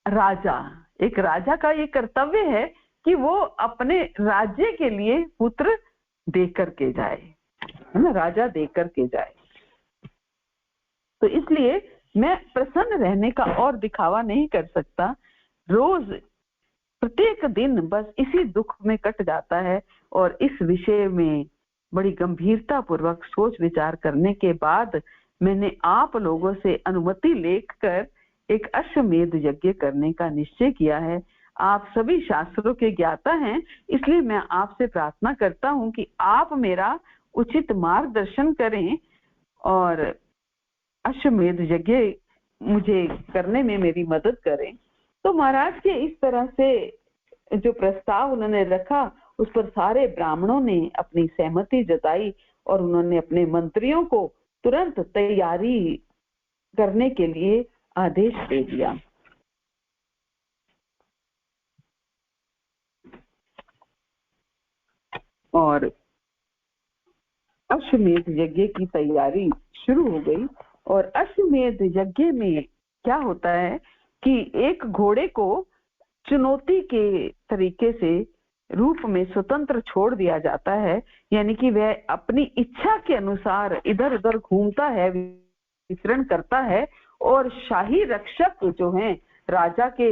राजा का ये कर्तव्य है कि वो अपने राज्य के लिए पुत्र देकर के जाए, है ना, राजा देकर के जाए। तो इसलिए मैं प्रसन्न रहने का और दिखावा नहीं कर सकता। रोज प्रत्येक दिन बस इसी दुख में कट जाता है। और इस विषय में बड़ी गंभीरता पूर्वक सोच विचार करने के बाद मैंने आप लोगों से अनुमति लेकर एक अश्वमेध यज्ञ करने का निश्चय किया है। आप सभी शास्त्रों के ज्ञाता हैं, इसलिए मैं आपसे प्रार्थना करता हूं कि आप मेरा उचित मार्गदर्शन करें और अश्वमेध यज्ञ मुझे करने में मेरी मदद करें। तो महाराज के इस तरह से जो प्रस्ताव उन्होंने रखा उस पर सारे ब्राह्मणों ने अपनी सहमति जताई और उन्होंने अपने मंत्रियों को तुरंत तैयारी करने के लिए आदेश दे दिया। और अश्वमेध यज्ञ की तैयारी शुरू हो गई। और अश्वमेध यज्ञ में क्या होता है कि एक घोड़े को चुनौती के तरीके से रूप में स्वतंत्र छोड़ दिया जाता है, यानी कि वह अपनी इच्छा के अनुसार इधर उधर घूमता है, विचरण करता है। और शाही रक्षक जो हैं, राजा के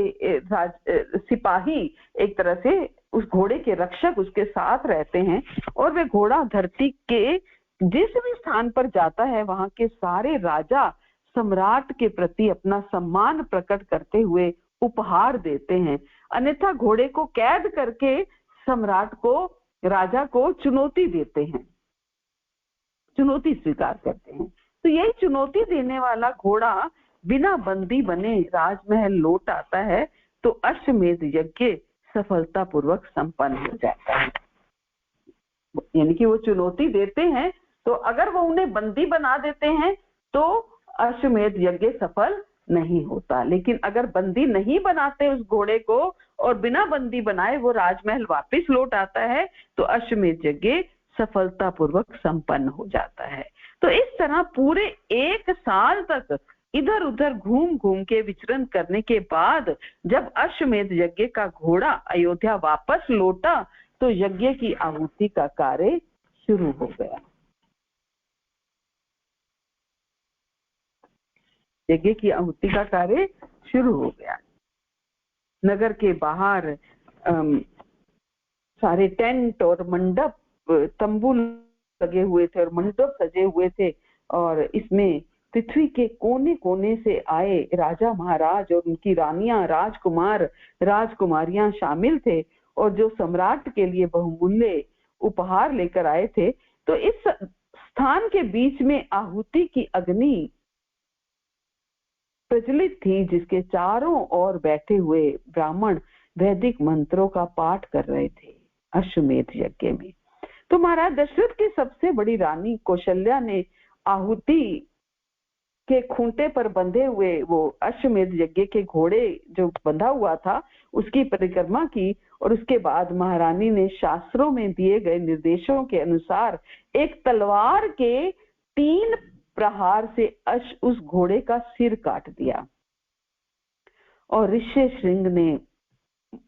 सिपाही एक तरह से उस घोड़े के रक्षक उसके साथ रहते हैं। और वह घोड़ा धरती के जिस भी स्थान पर जाता है वहां के सारे राजा सम्राट के प्रति अपना सम्मान प्रकट करते हुए उपहार देते हैं, अन्यथा घोड़े को कैद करके सम्राट को, राजा को चुनौती देते हैं, चुनौती स्वीकार करते हैं। तो यही चुनौती देने वाला घोड़ा बिना बंदी बने राजमहल लौट आता है, तो अश्वमेध यज्ञ सफलतापूर्वक संपन्न हो जाता है। यानी कि वो चुनौती देते हैं, तो अगर वो उन्हें बंदी बना देते हैं तो अश्वमेध यज्ञ सफल नहीं होता, लेकिन अगर बंदी नहीं बनाते उस घोड़े को और बिना बंदी बनाए वो राजमहल वापस लौट आता है, तो अश्वमेध यज्ञ सफलतापूर्वक संपन्न हो जाता है। तो इस तरह पूरे 1 साल तक इधर उधर घूम घूम के विचरण करने के बाद जब अश्वमेध यज्ञ का घोड़ा अयोध्या वापस लौटा, तो यज्ञ की आहुति का कार्य शुरू हो गया। यज्ञ की आहुति का कार्य शुरू हो गया। नगर के बाहर सारे टेंट और मंडप, तंबू लगे हुए थे और मंडप सजे हुए थे, और इसमें पृथ्वी के कोने कोने से आए राजा महाराज और उनकी रानियां, राजकुमार, राजकुमारियां शामिल थे, और जो सम्राट के लिए बहुमूल्य उपहार लेकर आए थे। तो इस स्थान के बीच में आहुति की अग्नि प्रज्वलित थी, जिसके चारों ओर बैठे हुए ब्राह्मण वैदिक मंत्रों का पाठ कर रहे थे अश्वमेध यज्ञ में। तो महाराज दशरथ की सबसे बड़ी रानी कौशल्या ने आहुति के खूंटे पर बंधे हुए वो अश्वमेध यज्ञ के घोड़े जो बंधा हुआ था उसकी परिक्रमा की, और उसके बाद महारानी ने शास्त्रों में दिए गए निर्देशों के अनुसार एक तलवार के 3 प्रहार से उस घोड़े का सिर काट दिया, और ऋष्यशृंग ने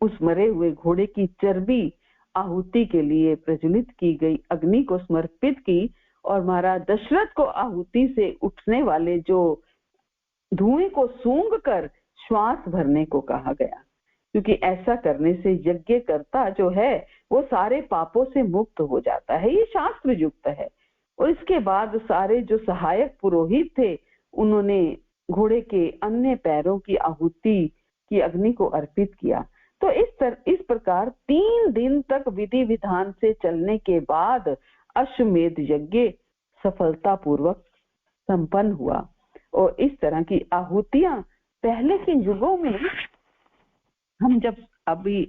उस मरे हुए घोड़े की चर्बी आहुति के लिए प्रज्वलित की गई अग्नि को समर्पित की, और महाराज दशरथ को आहुति से उठने वाले जो धुएं को सूंघ कर श्वास भरने को कहा गया, क्योंकि ऐसा करने से यज्ञकर्ता जो है वो सारे पापों से मुक्त हो जाता है। ये शास्त्र युक्त है। और इसके बाद सारे जो सहायक पुरोहित थे उन्होंने घोड़े के अन्य पैरों की आहुति की अग्नि को अर्पित किया। तो इस प्रकार 3 दिन तक विधि विधान से चलने के बाद अश्वमेध यज्ञ सफलतापूर्वक संपन्न हुआ। और इस तरह की आहुतियां पहले के युगों में हम जब अभी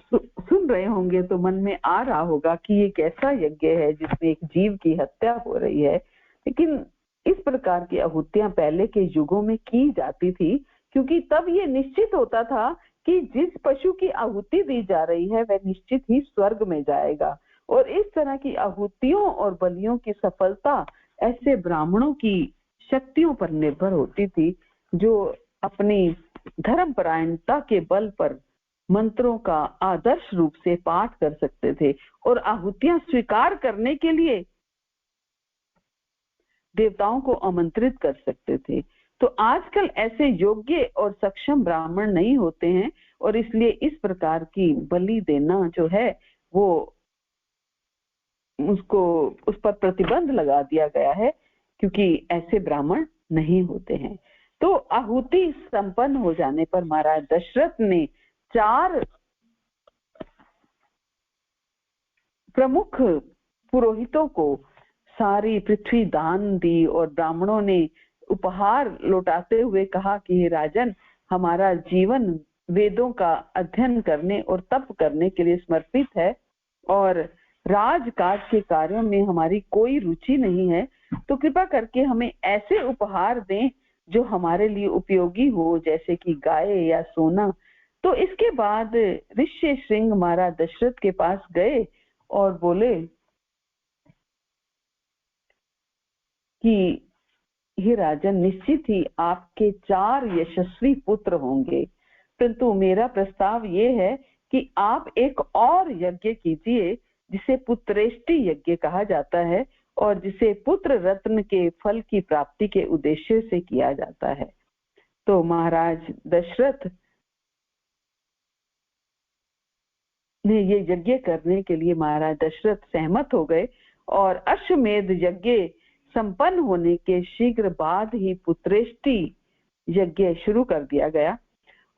सुन रहे होंगे तो मन में आ रहा होगा कि ये कैसा यज्ञ है जिसमें एक जीव की हत्या हो रही है, लेकिन इस प्रकार की आहुतियां पहले के युगों में की जाती थी, क्योंकि तब ये निश्चित होता था कि जिस पशु की आहुति दी जा रही है वह निश्चित ही स्वर्ग में जाएगा। और इस तरह की आहुतियों और बलियों की सफलता ऐसे ब्राह्मणों की शक्तियों पर निर्भर होती थी जो अपनी धर्मपरायणता के बल पर मंत्रों का आदर्श रूप से पाठ कर सकते थे और आहुतियां स्वीकार करने के लिए देवताओं को आमंत्रित कर सकते थे। तो आजकल ऐसे योग्य और सक्षम ब्राह्मण नहीं होते हैं, और इसलिए इस प्रकार की बलि देना जो है वो उस पर प्रतिबंध लगा दिया गया है, क्योंकि ऐसे ब्राह्मण नहीं होते हैं। तो आहुति संपन्न हो जाने पर महाराज दशरथ ने 4 प्रमुख पुरोहितों को सारी पृथ्वी दान दी, और ब्राह्मणों ने उपहार लौटाते हुए कहा कि हे राजन, हमारा जीवन वेदों का अध्ययन करने और तप करने के लिए समर्पित है, और राजकाज के कार्यों में हमारी कोई रुचि नहीं है, तो कृपा करके हमें ऐसे उपहार दें जो हमारे लिए उपयोगी हो, जैसे कि गाय या सोना। तो इसके बाद ऋष्यशृंग महाराज दशरथ के पास गए और बोले कि हे राजन, निश्चित ही आपके 4 यशस्वी पुत्र होंगे, परंतु मेरा प्रस्ताव ये है कि आप एक और यज्ञ कीजिए जिसे पुत्रेष्टि यज्ञ कहा जाता है, और जिसे पुत्र रत्न के फल की प्राप्ति के उद्देश्य से किया जाता है। तो महाराज दशरथ ने ये यज्ञ करने के लिए महाराज दशरथ सहमत हो गए, और अश्वमेध यज्ञ संपन्न होने के शीघ्र बाद ही पुत्रेष्टि यज्ञ शुरू कर दिया गया।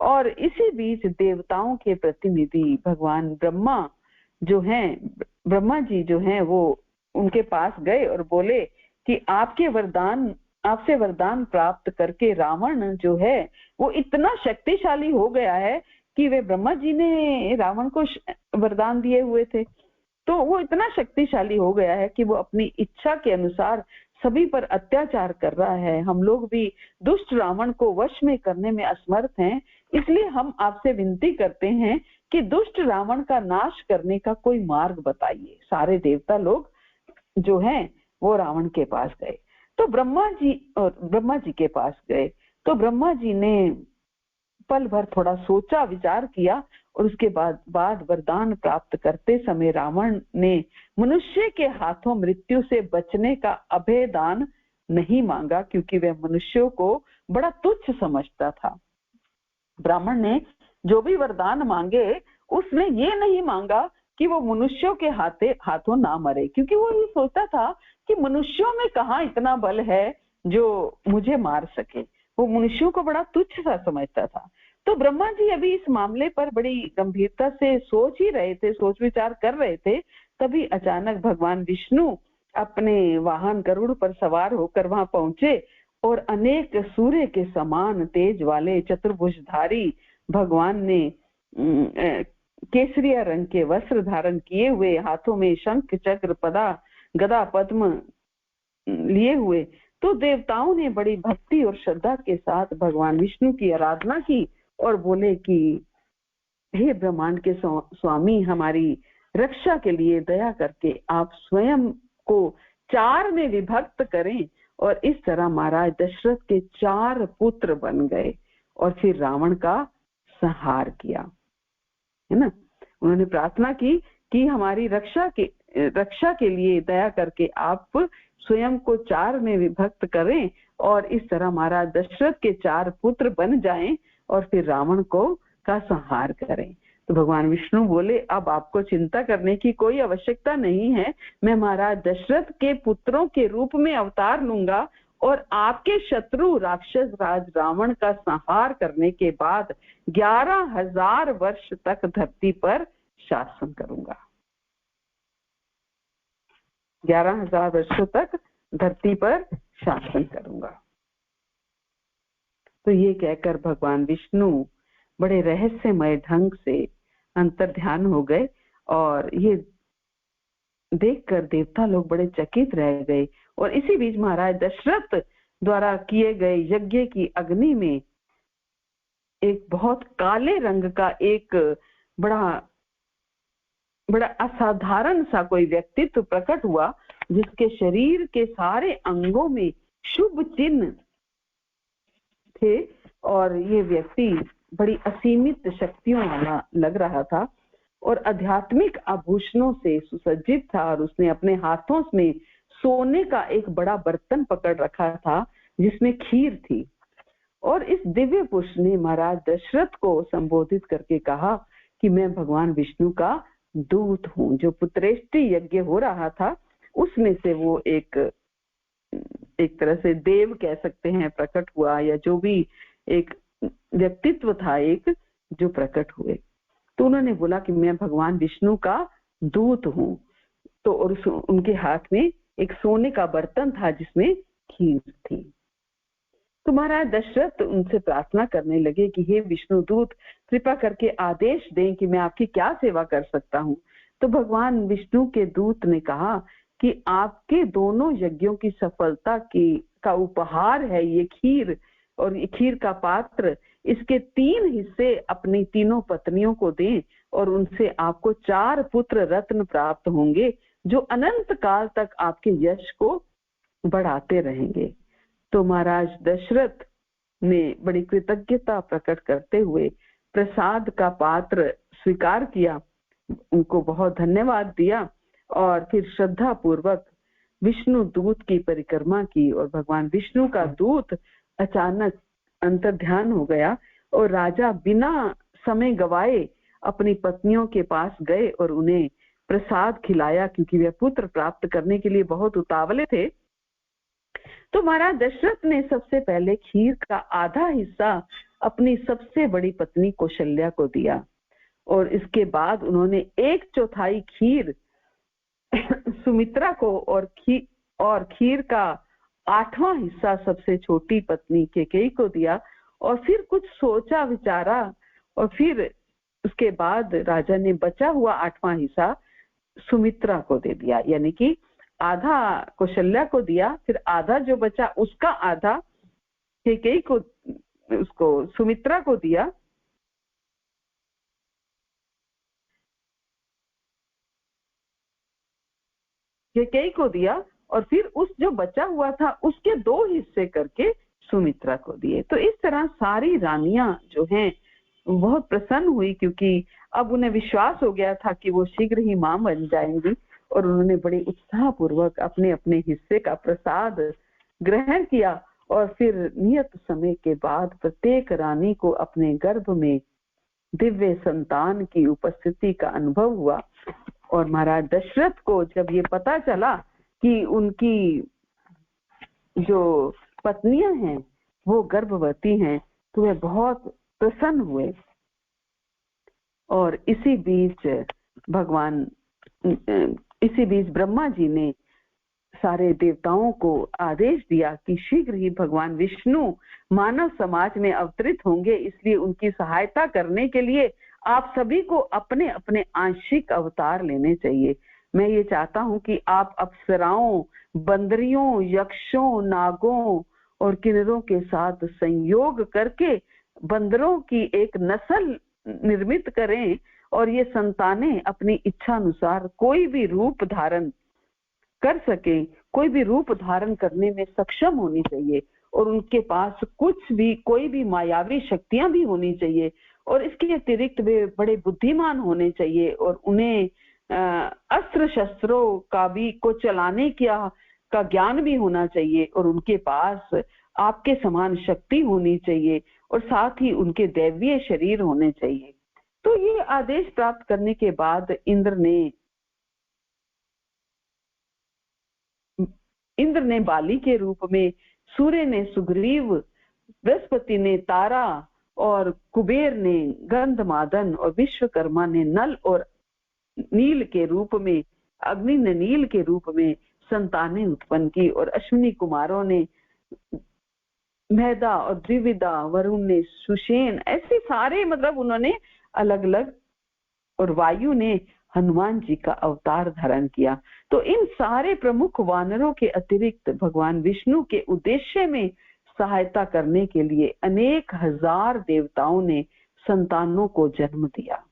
और इसी बीच देवताओं के प्रतिनिधि भगवान ब्रह्मा जी जो हैं वो उनके पास गए और बोले कि आपसे वरदान प्राप्त करके रावण जो है वो इतना शक्तिशाली हो गया है कि वे ब्रह्मा जी ने रावण को वरदान दिए हुए थे, तो वो इतना शक्तिशाली हो गया है कि वो अपनी इच्छा के अनुसार सभी पर अत्याचार कर रहा है। हम लोग भी दुष्ट रावण को वश में करने में असमर्थ हैं, इसलिए हम आपसे विनती करते हैं कि दुष्ट रावण का नाश करने का कोई मार्ग बताइए। सारे देवता लोग जो हैं वो रावण के पास गए, तो ब्रह्मा जी के पास गए। तो ब्रह्मा जी ने पल भर थोड़ा सोचा विचार किया और उसके बाद वरदान प्राप्त करते समय रावण ने मनुष्य के हाथों मृत्यु से बचने का अभयदान नहीं मांगा, क्योंकि वह मनुष्यों को बड़ा तुच्छ समझता था। ब्राह्मण ने जो भी वरदान मांगे उसने ये नहीं मांगा कि वो मनुष्यों के हाथों ना मरे, क्योंकि वो ये सोचता था कि मनुष्यों में कहाँ इतना बल है जो मुझे मार सके। वो मनुष्यों को बड़ा तुच्छ सा समझता था। तो ब्रह्मा जी अभी इस मामले पर बड़ी गंभीरता से सोच विचार कर रहे थे। तभी अचानक भगवान विष्णु अपने वाहन गरुड़ पर सवार होकर वहां पहुंचे और अनेक सूर्य के समान तेज वाले चतुर्भुजधारी भगवान ने केसरिया रंग के वस्त्र धारण किए हुए, हाथों में शंख चक्र गदा पद्म लिए हुए, तो देवताओं ने बड़ी भक्ति और श्रद्धा के साथ भगवान विष्णु की आराधना की और बोले कि हे ब्रह्मांड के स्वामी, हमारी रक्षा के लिए दया करके आप स्वयं को 4 में विभक्त करें। और इस तरह महाराज दशरथ के 4 पुत्र बन गए और फिर रावण का संहार किया, है ना। उन्होंने प्रार्थना की कि हमारी रक्षा के लिए दया करके आप स्वयं को 4 में विभक्त करें और इस तरह महाराज दशरथ के 4 पुत्र बन जाएं और फिर रावण का संहार करें। तो भगवान विष्णु बोले, अब आपको चिंता करने की कोई आवश्यकता नहीं है। मैं महाराज दशरथ के पुत्रों के रूप में अवतार लूंगा और आपके शत्रु राक्षस राज रावण का संहार करने के बाद 11,000 वर्ष तक धरती पर शासन करूंगा। 11,000 वर्षों तक धरती पर शासन करूंगा। तो ये कहकर भगवान विष्णु बड़े रहस्यमय ढंग से अंतर्ध्यान हो गए और ये देखकर देवता लोग बड़े चकित रह गए। और इसी बीच महाराज दशरथ द्वारा किए गए यज्ञ की अग्नि में एक बहुत काले रंग का एक बड़ा असाधारण सा कोई व्यक्तित्व प्रकट हुआ, जिसके शरीर के सारे अंगों में शुभ चिन्ह थे और ये व्यक्ति बड़ी असीमित शक्तियों वाला लग रहा था और आध्यात्मिक आभूषणों से सुसज्जित था और उसने अपने हाथों में सोने का एक बड़ा बर्तन पकड़ रखा था जिसमें खीर थी। और इस दिव्य पुरुष ने महाराज दशरथ को संबोधित करके कहा कि मैं भगवान विष्णु का दूत हूँ। जो पुत्रेष्टि यज्ञ हो रहा था उसमें से वो एक तरह से देव कह सकते हैं प्रकट हुआ, या जो भी एक व्यक्तित्व था एक जो प्रकट हुए। तो उन्होंने बोला कि मैं भगवान विष्णु का दूत हूँ। तो और उनके हाथ में एक सोने का बर्तन था जिसमें खीर थी। तो महाराज दशरथ उनसे प्रार्थना करने लगे कि हे विष्णु दूत, कृपा करके आदेश दें कि मैं आपकी क्या सेवा कर सकता हूँ। तो भगवान विष्णु के दूत ने कहा कि आपके दोनों यज्ञों की सफलता का उपहार है ये खीर, और ये खीर का पात्र, इसके 3 हिस्से अपनी तीनों पत्नियों को दें और उनसे आपको 4 पुत्र रत्न प्राप्त होंगे जो अनंत काल तक आपके यश को बढ़ाते रहेंगे। तो महाराज दशरथ ने बड़ी कृतज्ञता प्रकट करते हुए प्रसाद का पात्र स्वीकार किया, उनको बहुत धन्यवाद दिया और फिर श्रद्धा पूर्वक विष्णु दूत की परिक्रमा की। और भगवान विष्णु का दूत अचानक अंतर्ध्यान हो गया और राजा बिना समय गवाए अपनी पत्नियों के पास गए और उन्हें प्रसाद खिलाया, क्योंकि वे पुत्र प्राप्त करने के लिए बहुत उतावले थे। तो महाराज दशरथ ने सबसे पहले खीर का आधा हिस्सा अपनी सबसे बड़ी पत्नी कौशल्या को दिया और इसके बाद उन्होंने 1/4 खीर सुमित्रा को और खीर का 8वां हिस्सा सबसे छोटी पत्नी कैकेयी को दिया और फिर कुछ सोचा विचारा और फिर उसके बाद राजा ने बचा हुआ 8वां हिस्सा सुमित्रा को दे दिया, यानी कि आधा कौशल्या को दिया, फिर आधा जो बचा उसका आधा कैकेयी को, उसको सुमित्रा को दिया। कैकेयी को दिया और फिर उस जो बचा हुआ था उसके 2 हिस्से करके सुमित्रा को दिए। तो इस तरह सारी रानियां जो हैं बहुत प्रसन्न हुई, क्योंकि अब उन्हें विश्वास हो गया था कि वो शीघ्र ही मां बन जाएंगी और उन्होंने बड़े उत्साह पूर्वक अपने अपने हिस्से का प्रसाद ग्रहण किया और फिर नियत समय के बाद प्रत्येक रानी को अपने गर्भ में दिव्य संतान की उपस्थिति का अनुभव हुआ। और महाराज दशरथ को जब ये पता चला कि उनकी जो पत्नियां हैं वो गर्भवती हैं तो वे बहुत प्रसन्न हुए। और इसी बीच ब्रह्मा जी ने सारे देवताओं को आदेश दिया कि शीघ्र ही भगवान विष्णु मानव समाज में अवतरित होंगे, इसलिए उनकी सहायता करने के लिए आप सभी को अपने अपने आंशिक अवतार लेने चाहिए। मैं ये चाहता हूं कि आप अप्सराओं, बंदरियों, यक्षों, नागों और किन्नरों के साथ संयोग करके बंदरों की एक नस्ल निर्मित करें और ये संतानें अपनी इच्छा अनुसार कोई भी रूप धारण कर सके, कोई भी रूप धारण करने में सक्षम होनी चाहिए और उनके पास कोई भी मायावी शक्तियां भी होनी चाहिए और इसके अतिरिक्त वे बड़े बुद्धिमान होने चाहिए और उन्हें अस्त्र शस्त्रों को चलाने का ज्ञान भी होना चाहिए और उनके पास आपके समान शक्ति होनी चाहिए और साथ ही उनके दैवीय शरीर होने चाहिए। तो ये आदेश प्राप्त करने के बाद इंद्र ने बाली के रूप में, सूर्य ने सुग्रीव, बृहस्पति ने तारा और कुबेर ने गंधमादन और विश्वकर्मा ने नल और नील के रूप में, अग्नि ने नील के रूप में संतानें उत्पन्न की और अश्विनी कुमारों ने मेधा और द्विविदा, वरुण ने सुषेण, ऐसे सारे मतलब उन्होंने अलग अलग, और वायु ने हनुमान जी का अवतार धारण किया। तो इन सारे प्रमुख वानरों के अतिरिक्त भगवान विष्णु के उद्देश्य में सहायता करने के लिए अनेक हजार देवताओं ने संतानों को जन्म दिया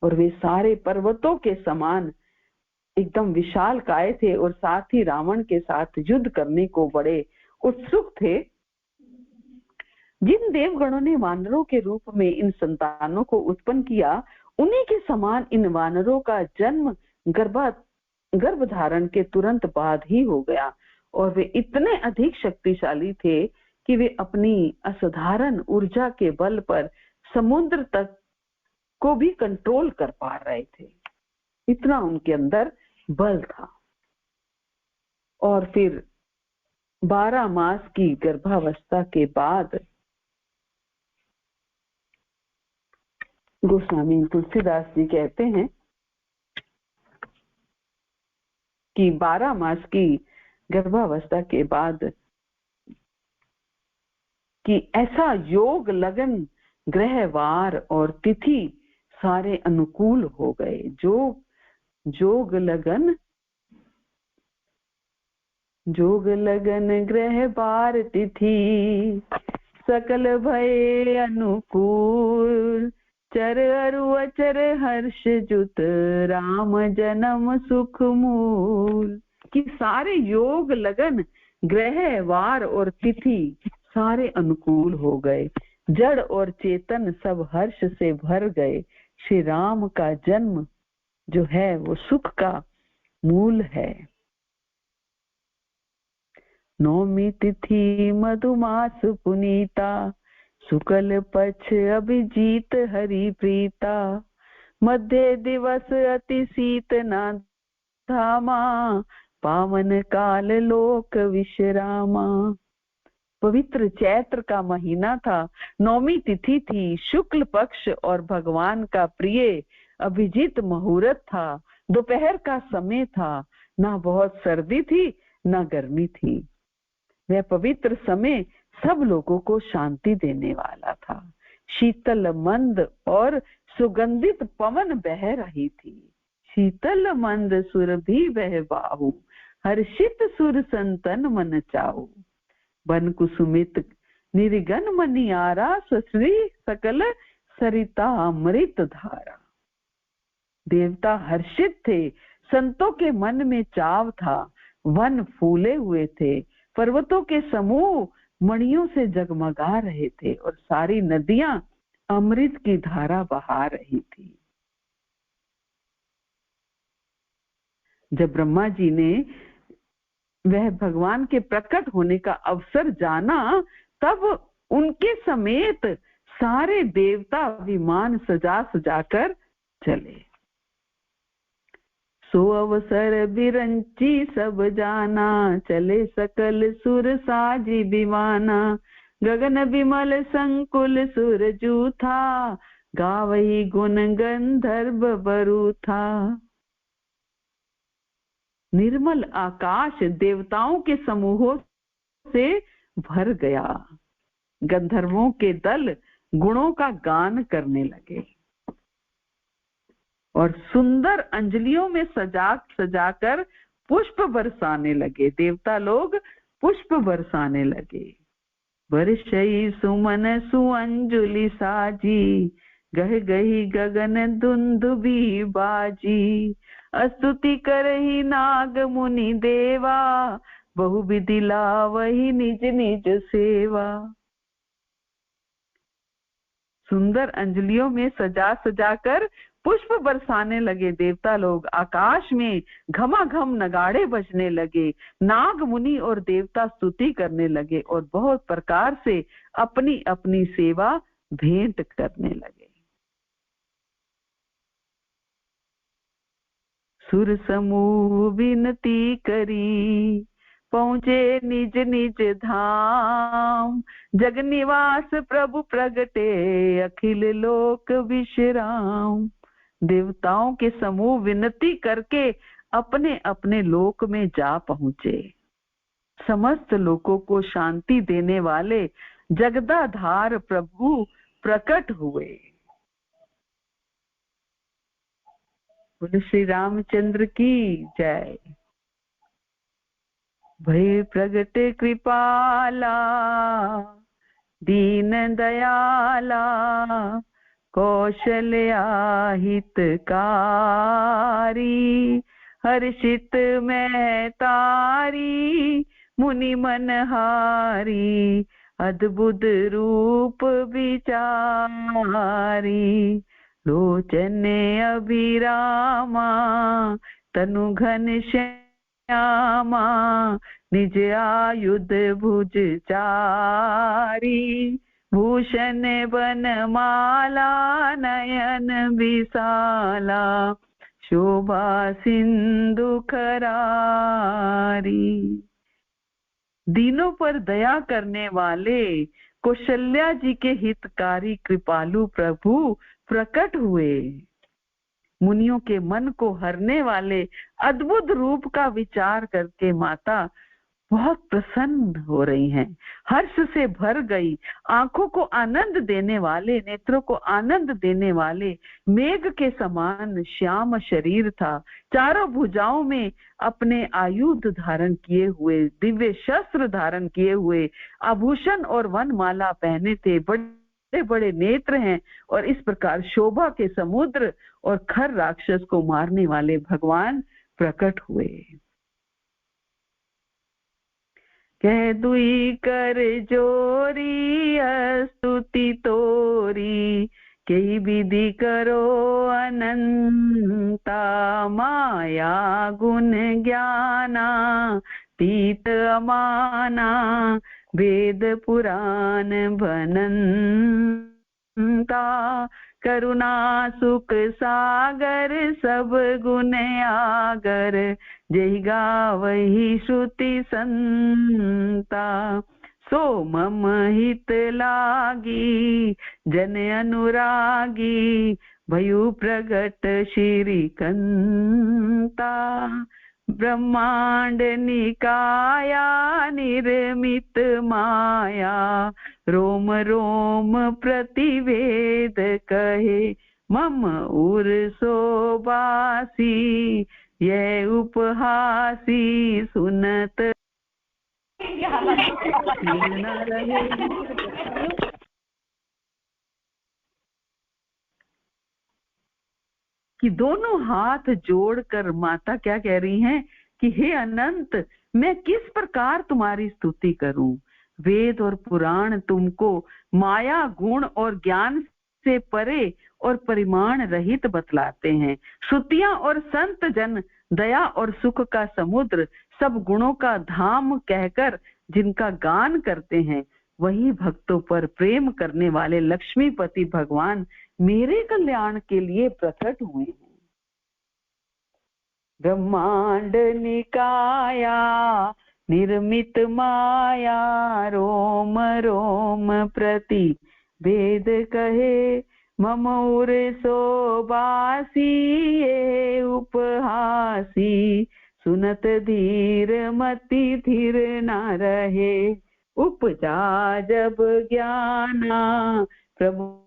और वे सारे पर्वतों के समान एकदम विशाल काय थे और साथ ही रावण के साथ युद्ध करने को बड़े उत्सुक थे। जिन देवगणों ने वानरों के रूप में इन संतानों को उत्पन्न किया, उन्हीं के समान इन वानरों का जन्म गर्भधारण के तुरंत बाद ही हो गया और वे इतने अधिक शक्तिशाली थे कि वे अपनी असाधारण ऊर्जा के बल पर समुद्र तक को भी कंट्रोल कर पा रहे थे, इतना उनके अंदर बल था। और फिर 12 मास की गर्भावस्था के बाद गोस्वामी तुलसीदास जी कहते हैं कि 12 मास की गर्भावस्था के बाद कि ऐसा योग, लगन, ग्रह, वार और तिथि सारे अनुकूल हो गए। जोग लगन ग्रह वार तिथि सकल भय अनुकूल, चर अरु अचर हर्ष जुत राम जन्म सुख मूल। कि सारे योग, लगन, ग्रह, वार और तिथि सारे अनुकूल हो गए, जड़ और चेतन सब हर्ष से भर गए। श्री राम का जन्म जो है वो सुख का मूल है। नौमी तिथि मधुमास पुनीता, शुक्ल पक्ष अभिजीत हरि प्रीता, मध्य दिवस अति शीत न धामा, पावन काल लोक विश्रामा। पवित्र चैत्र का महीना था, नौमी तिथि थी, शुक्ल पक्ष और भगवान का प्रिय अभिजीत मुहूर्त था। दोपहर का समय था, ना बहुत सर्दी थी ना गर्मी थी। वह पवित्र समय सब लोगों को शांति देने वाला था। शीतल मंद और सुगंधित पवन बह रही थी। शीतल मंद सुरभि बह बाहु, हर्षित सुर संतन मन चाहु। बन कुसुमित निर्गन मनियारा, सश्री सकल सरिता अमृत धारा। देवता हर्षित थे, संतों के मन में चाव था। वन फूले हुए थे, पर्वतों के समूह मणियों से जगमगा रहे थे और सारी नदियां अमृत की धारा बहा रही थी। जब ब्रह्मा जी ने वह भगवान के प्रकट होने का अवसर जाना, तब उनके समेत सारे देवता विमान सजा सजाकर चले। सो अवसर बिरंची सब जाना, चले सकल सुर साजी विमाना। गगन विमल संकुल सुर जूथा, गावही गुण गंधर्व बरू था। निर्मल आकाश देवताओं के समूहों से भर गया। गंधर्वों के दल गुणों का गान करने लगे और सुंदर अंजलियों में सजाकर पुष्प बरसाने लगे। देवता लोग पुष्प बरसाने लगे। वर्षई सुमन सुअंजुलि साजी, गह गही गगन दुंदुबी बाजी। स्तुति करहि नाग मुनि देवा, बहु विधि लावहि निज निज सेवा। सुंदर अंजलियों में सजाकर पुष्प बरसाने लगे देवता लोग। आकाश में घमाघम नगाड़े बजने लगे। नाग मुनि और देवता स्तुति करने लगे और बहुत प्रकार से अपनी अपनी सेवा भेंट करने लगे। सुर समूह विनती करी, पहुँचे निज निज धाम। जग निवास प्रभु प्रगटे, अखिल लोक विश्राम। देवताओं के समूह विनती करके अपने अपने लोक में जा पहुँचे। समस्त लोकों को शांति देने वाले जगदाधार प्रभु प्रकट हुए। बोले श्री रामचंद्र की जय। भय प्रगट कृपाला, दीन दयाला, कौशल्या हितकारी। हर्षित मैं तारी, मुनि मनहारी। अद्भुत रूप विचारी। लोचन अभिरामा, तनु घन श्यामा। निज आयुध भुज चारी। भूषण बनमाला, नयन विशाला। शोभा सिंधु खरारी। दीनों पर दया करने वाले कौशल्या जी के हितकारी कृपालु प्रभु प्रकट हुए। मुनियों के मन को हरने वाले अद्भुत रूप का विचार करके माता बहुत प्रसन्न हो रही हैं, हर्ष से भर गई। आंखों को आनंद देने वाले, नेत्रों को आनंद देने वाले मेघ के समान श्याम शरीर था। चारों भुजाओं में अपने आयुध धारण किए हुए, दिव्य शस्त्र धारण किए हुए, आभूषण और वनमाला पहने थे। बड़े बड़े नेत्र हैं और इस प्रकार शोभा के समुद्र और खर राक्षस को मारने वाले भगवान प्रकट हुए। कह दुई कर जोरी, स्तुति तोरी। कई विधि करो अनंता, माया गुण ज्ञाना तीत अमाना। वेद पुराण बनंता, करुणा सुख सागर सब गुण आगर, जय गावहि श्रुति संता। सो मम हित लागी जन अनुरागी, भयु प्रगट श्री कंता। ब्रह्मांड निकाया निर्मित माया, रोम रोम प्रतिवेद कहे, मम उर शोभासी ये उपहासी, सुनत न रहे। कि दोनों हाथ जोड़कर माता क्या कह रही हैं कि हे अनंत, मैं किस प्रकार तुम्हारी स्तुति करूं। वेद और पुराण तुमको माया गुण और ज्ञान से परे और परिमाण रहित बतलाते हैं। श्रुतियां और संत जन दया और सुख का समुद्र, सब गुणों का धाम कहकर जिनका गान करते हैं, वही भक्तों पर प्रेम करने वाले लक्ष्मीपति भगवान मेरे कल्याण के लिए प्रकट हुए हैं। ब्रह्मांड निकाया निर्मित माया, रोम रोम प्रति भेद कहे, मम उर शोभासी ये उपहासी, सुनत धीर मति धीर न रहे। उपजा जब ज्ञाना प्रभु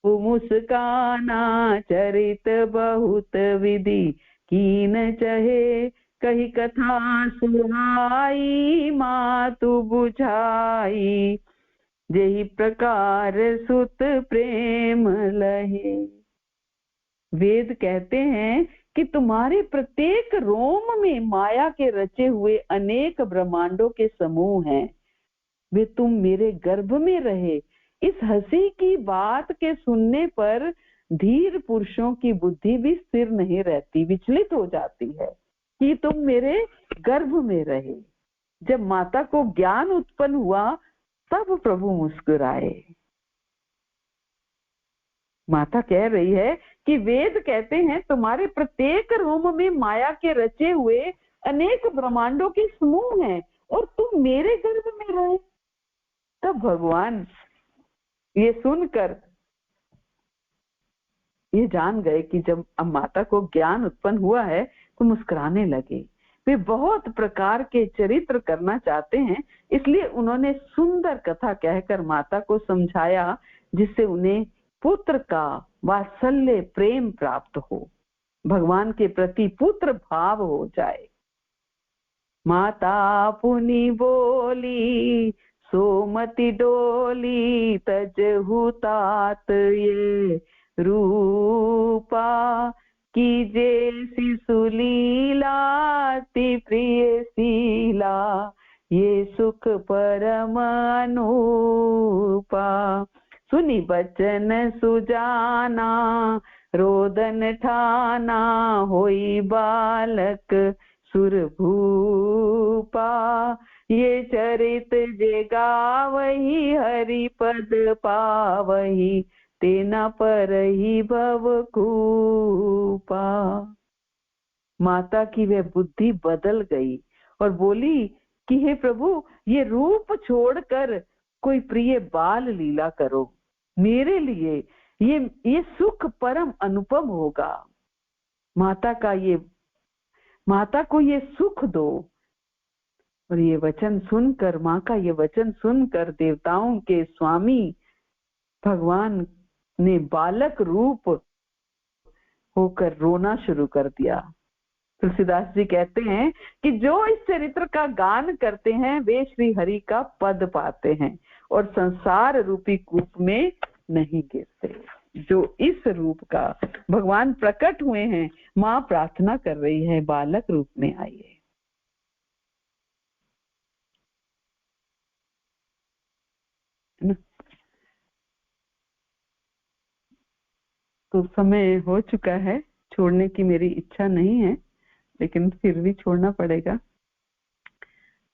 मुस्काना, चरित बहुत विधि कीन चहे, कही कथा सुहाई मातु बुझाई, जेहि प्रकार सुत प्रेम लहे। वेद कहते हैं कि तुम्हारे प्रत्येक रोम में माया के रचे हुए अनेक ब्रह्मांडों के समूह हैं, वे तुम मेरे गर्भ में रहे। इस हंसी की बात के सुनने पर धीर पुरुषों की बुद्धि भी स्थिर नहीं रहती, विचलित हो जाती है कि तुम मेरे गर्भ में रहे। जब माता को ज्ञान उत्पन्न हुआ तब प्रभु मुस्कुराए। माता कह रही है कि वेद कहते हैं तुम्हारे प्रत्येक रोम में माया के रचे हुए अनेक ब्रह्मांडों के समूह हैं और तुम मेरे गर्भ में रहे। तब भगवान ये सुनकर ये जान गए कि जब अब माता को ज्ञान उत्पन्न हुआ है तो मुस्कुराने लगे। वे बहुत प्रकार के चरित्र करना चाहते हैं, इसलिए उन्होंने सुंदर कथा कहकर माता को समझाया, जिससे उन्हें पुत्र का वात्सल्य प्रेम प्राप्त हो, भगवान के प्रति पुत्र भाव हो जाए। माता पुनि बोली सोमति डोली, तजहु तात ये रूपा, कीजे शिशुलीला अति प्रिय शीला, ये सुख परम अनूपा। सुनी बचन सुजाना रोदन ठाना, होई बालक सुरभूपा, ये चरित जे गावहि हरि पद पावहि, तेना पर ही भव कूपा। माता की वह बुद्धि बदल गई और बोली कि हे प्रभु, ये रूप छोड़कर कोई प्रिय बाल लीला करो, मेरे लिए ये सुख परम अनुपम होगा। माता को ये सुख दो। और ये वचन सुनकर, माँ का ये वचन सुनकर देवताओं के स्वामी भगवान ने बालक रूप होकर रोना शुरू कर दिया। तुलसीदास जी कहते हैं कि जो इस चरित्र का गान करते हैं वे श्री हरि का पद पाते हैं और संसार रूपी कूप में नहीं गिरते। जो इस रूप का भगवान प्रकट हुए हैं, माँ प्रार्थना कर रही है बालक रूप में आइए। तो समय हो चुका है, छोड़ने की मेरी इच्छा नहीं है, लेकिन फिर भी छोड़ना पड़ेगा।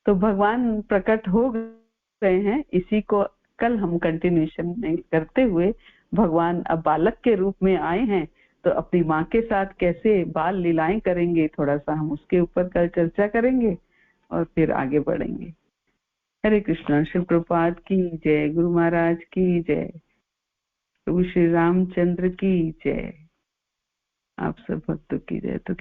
तो भगवान प्रकट हो गए हैं, इसी को कल हम कंटिन्यूएशन में करते हुए भगवान अब बालक के रूप में आए हैं तो अपनी माँ के साथ कैसे बाल लीलाएं करेंगे, थोड़ा सा हम उसके ऊपर कल चर्चा करेंगे और फिर आगे बढ़ेंगे। हरे कृष्णा। शिव प्रभुपाद की जय, गुरु महाराज की जय, प्रभु श्री रामचंद्र की जय, आप सब भक्तों की जय। तो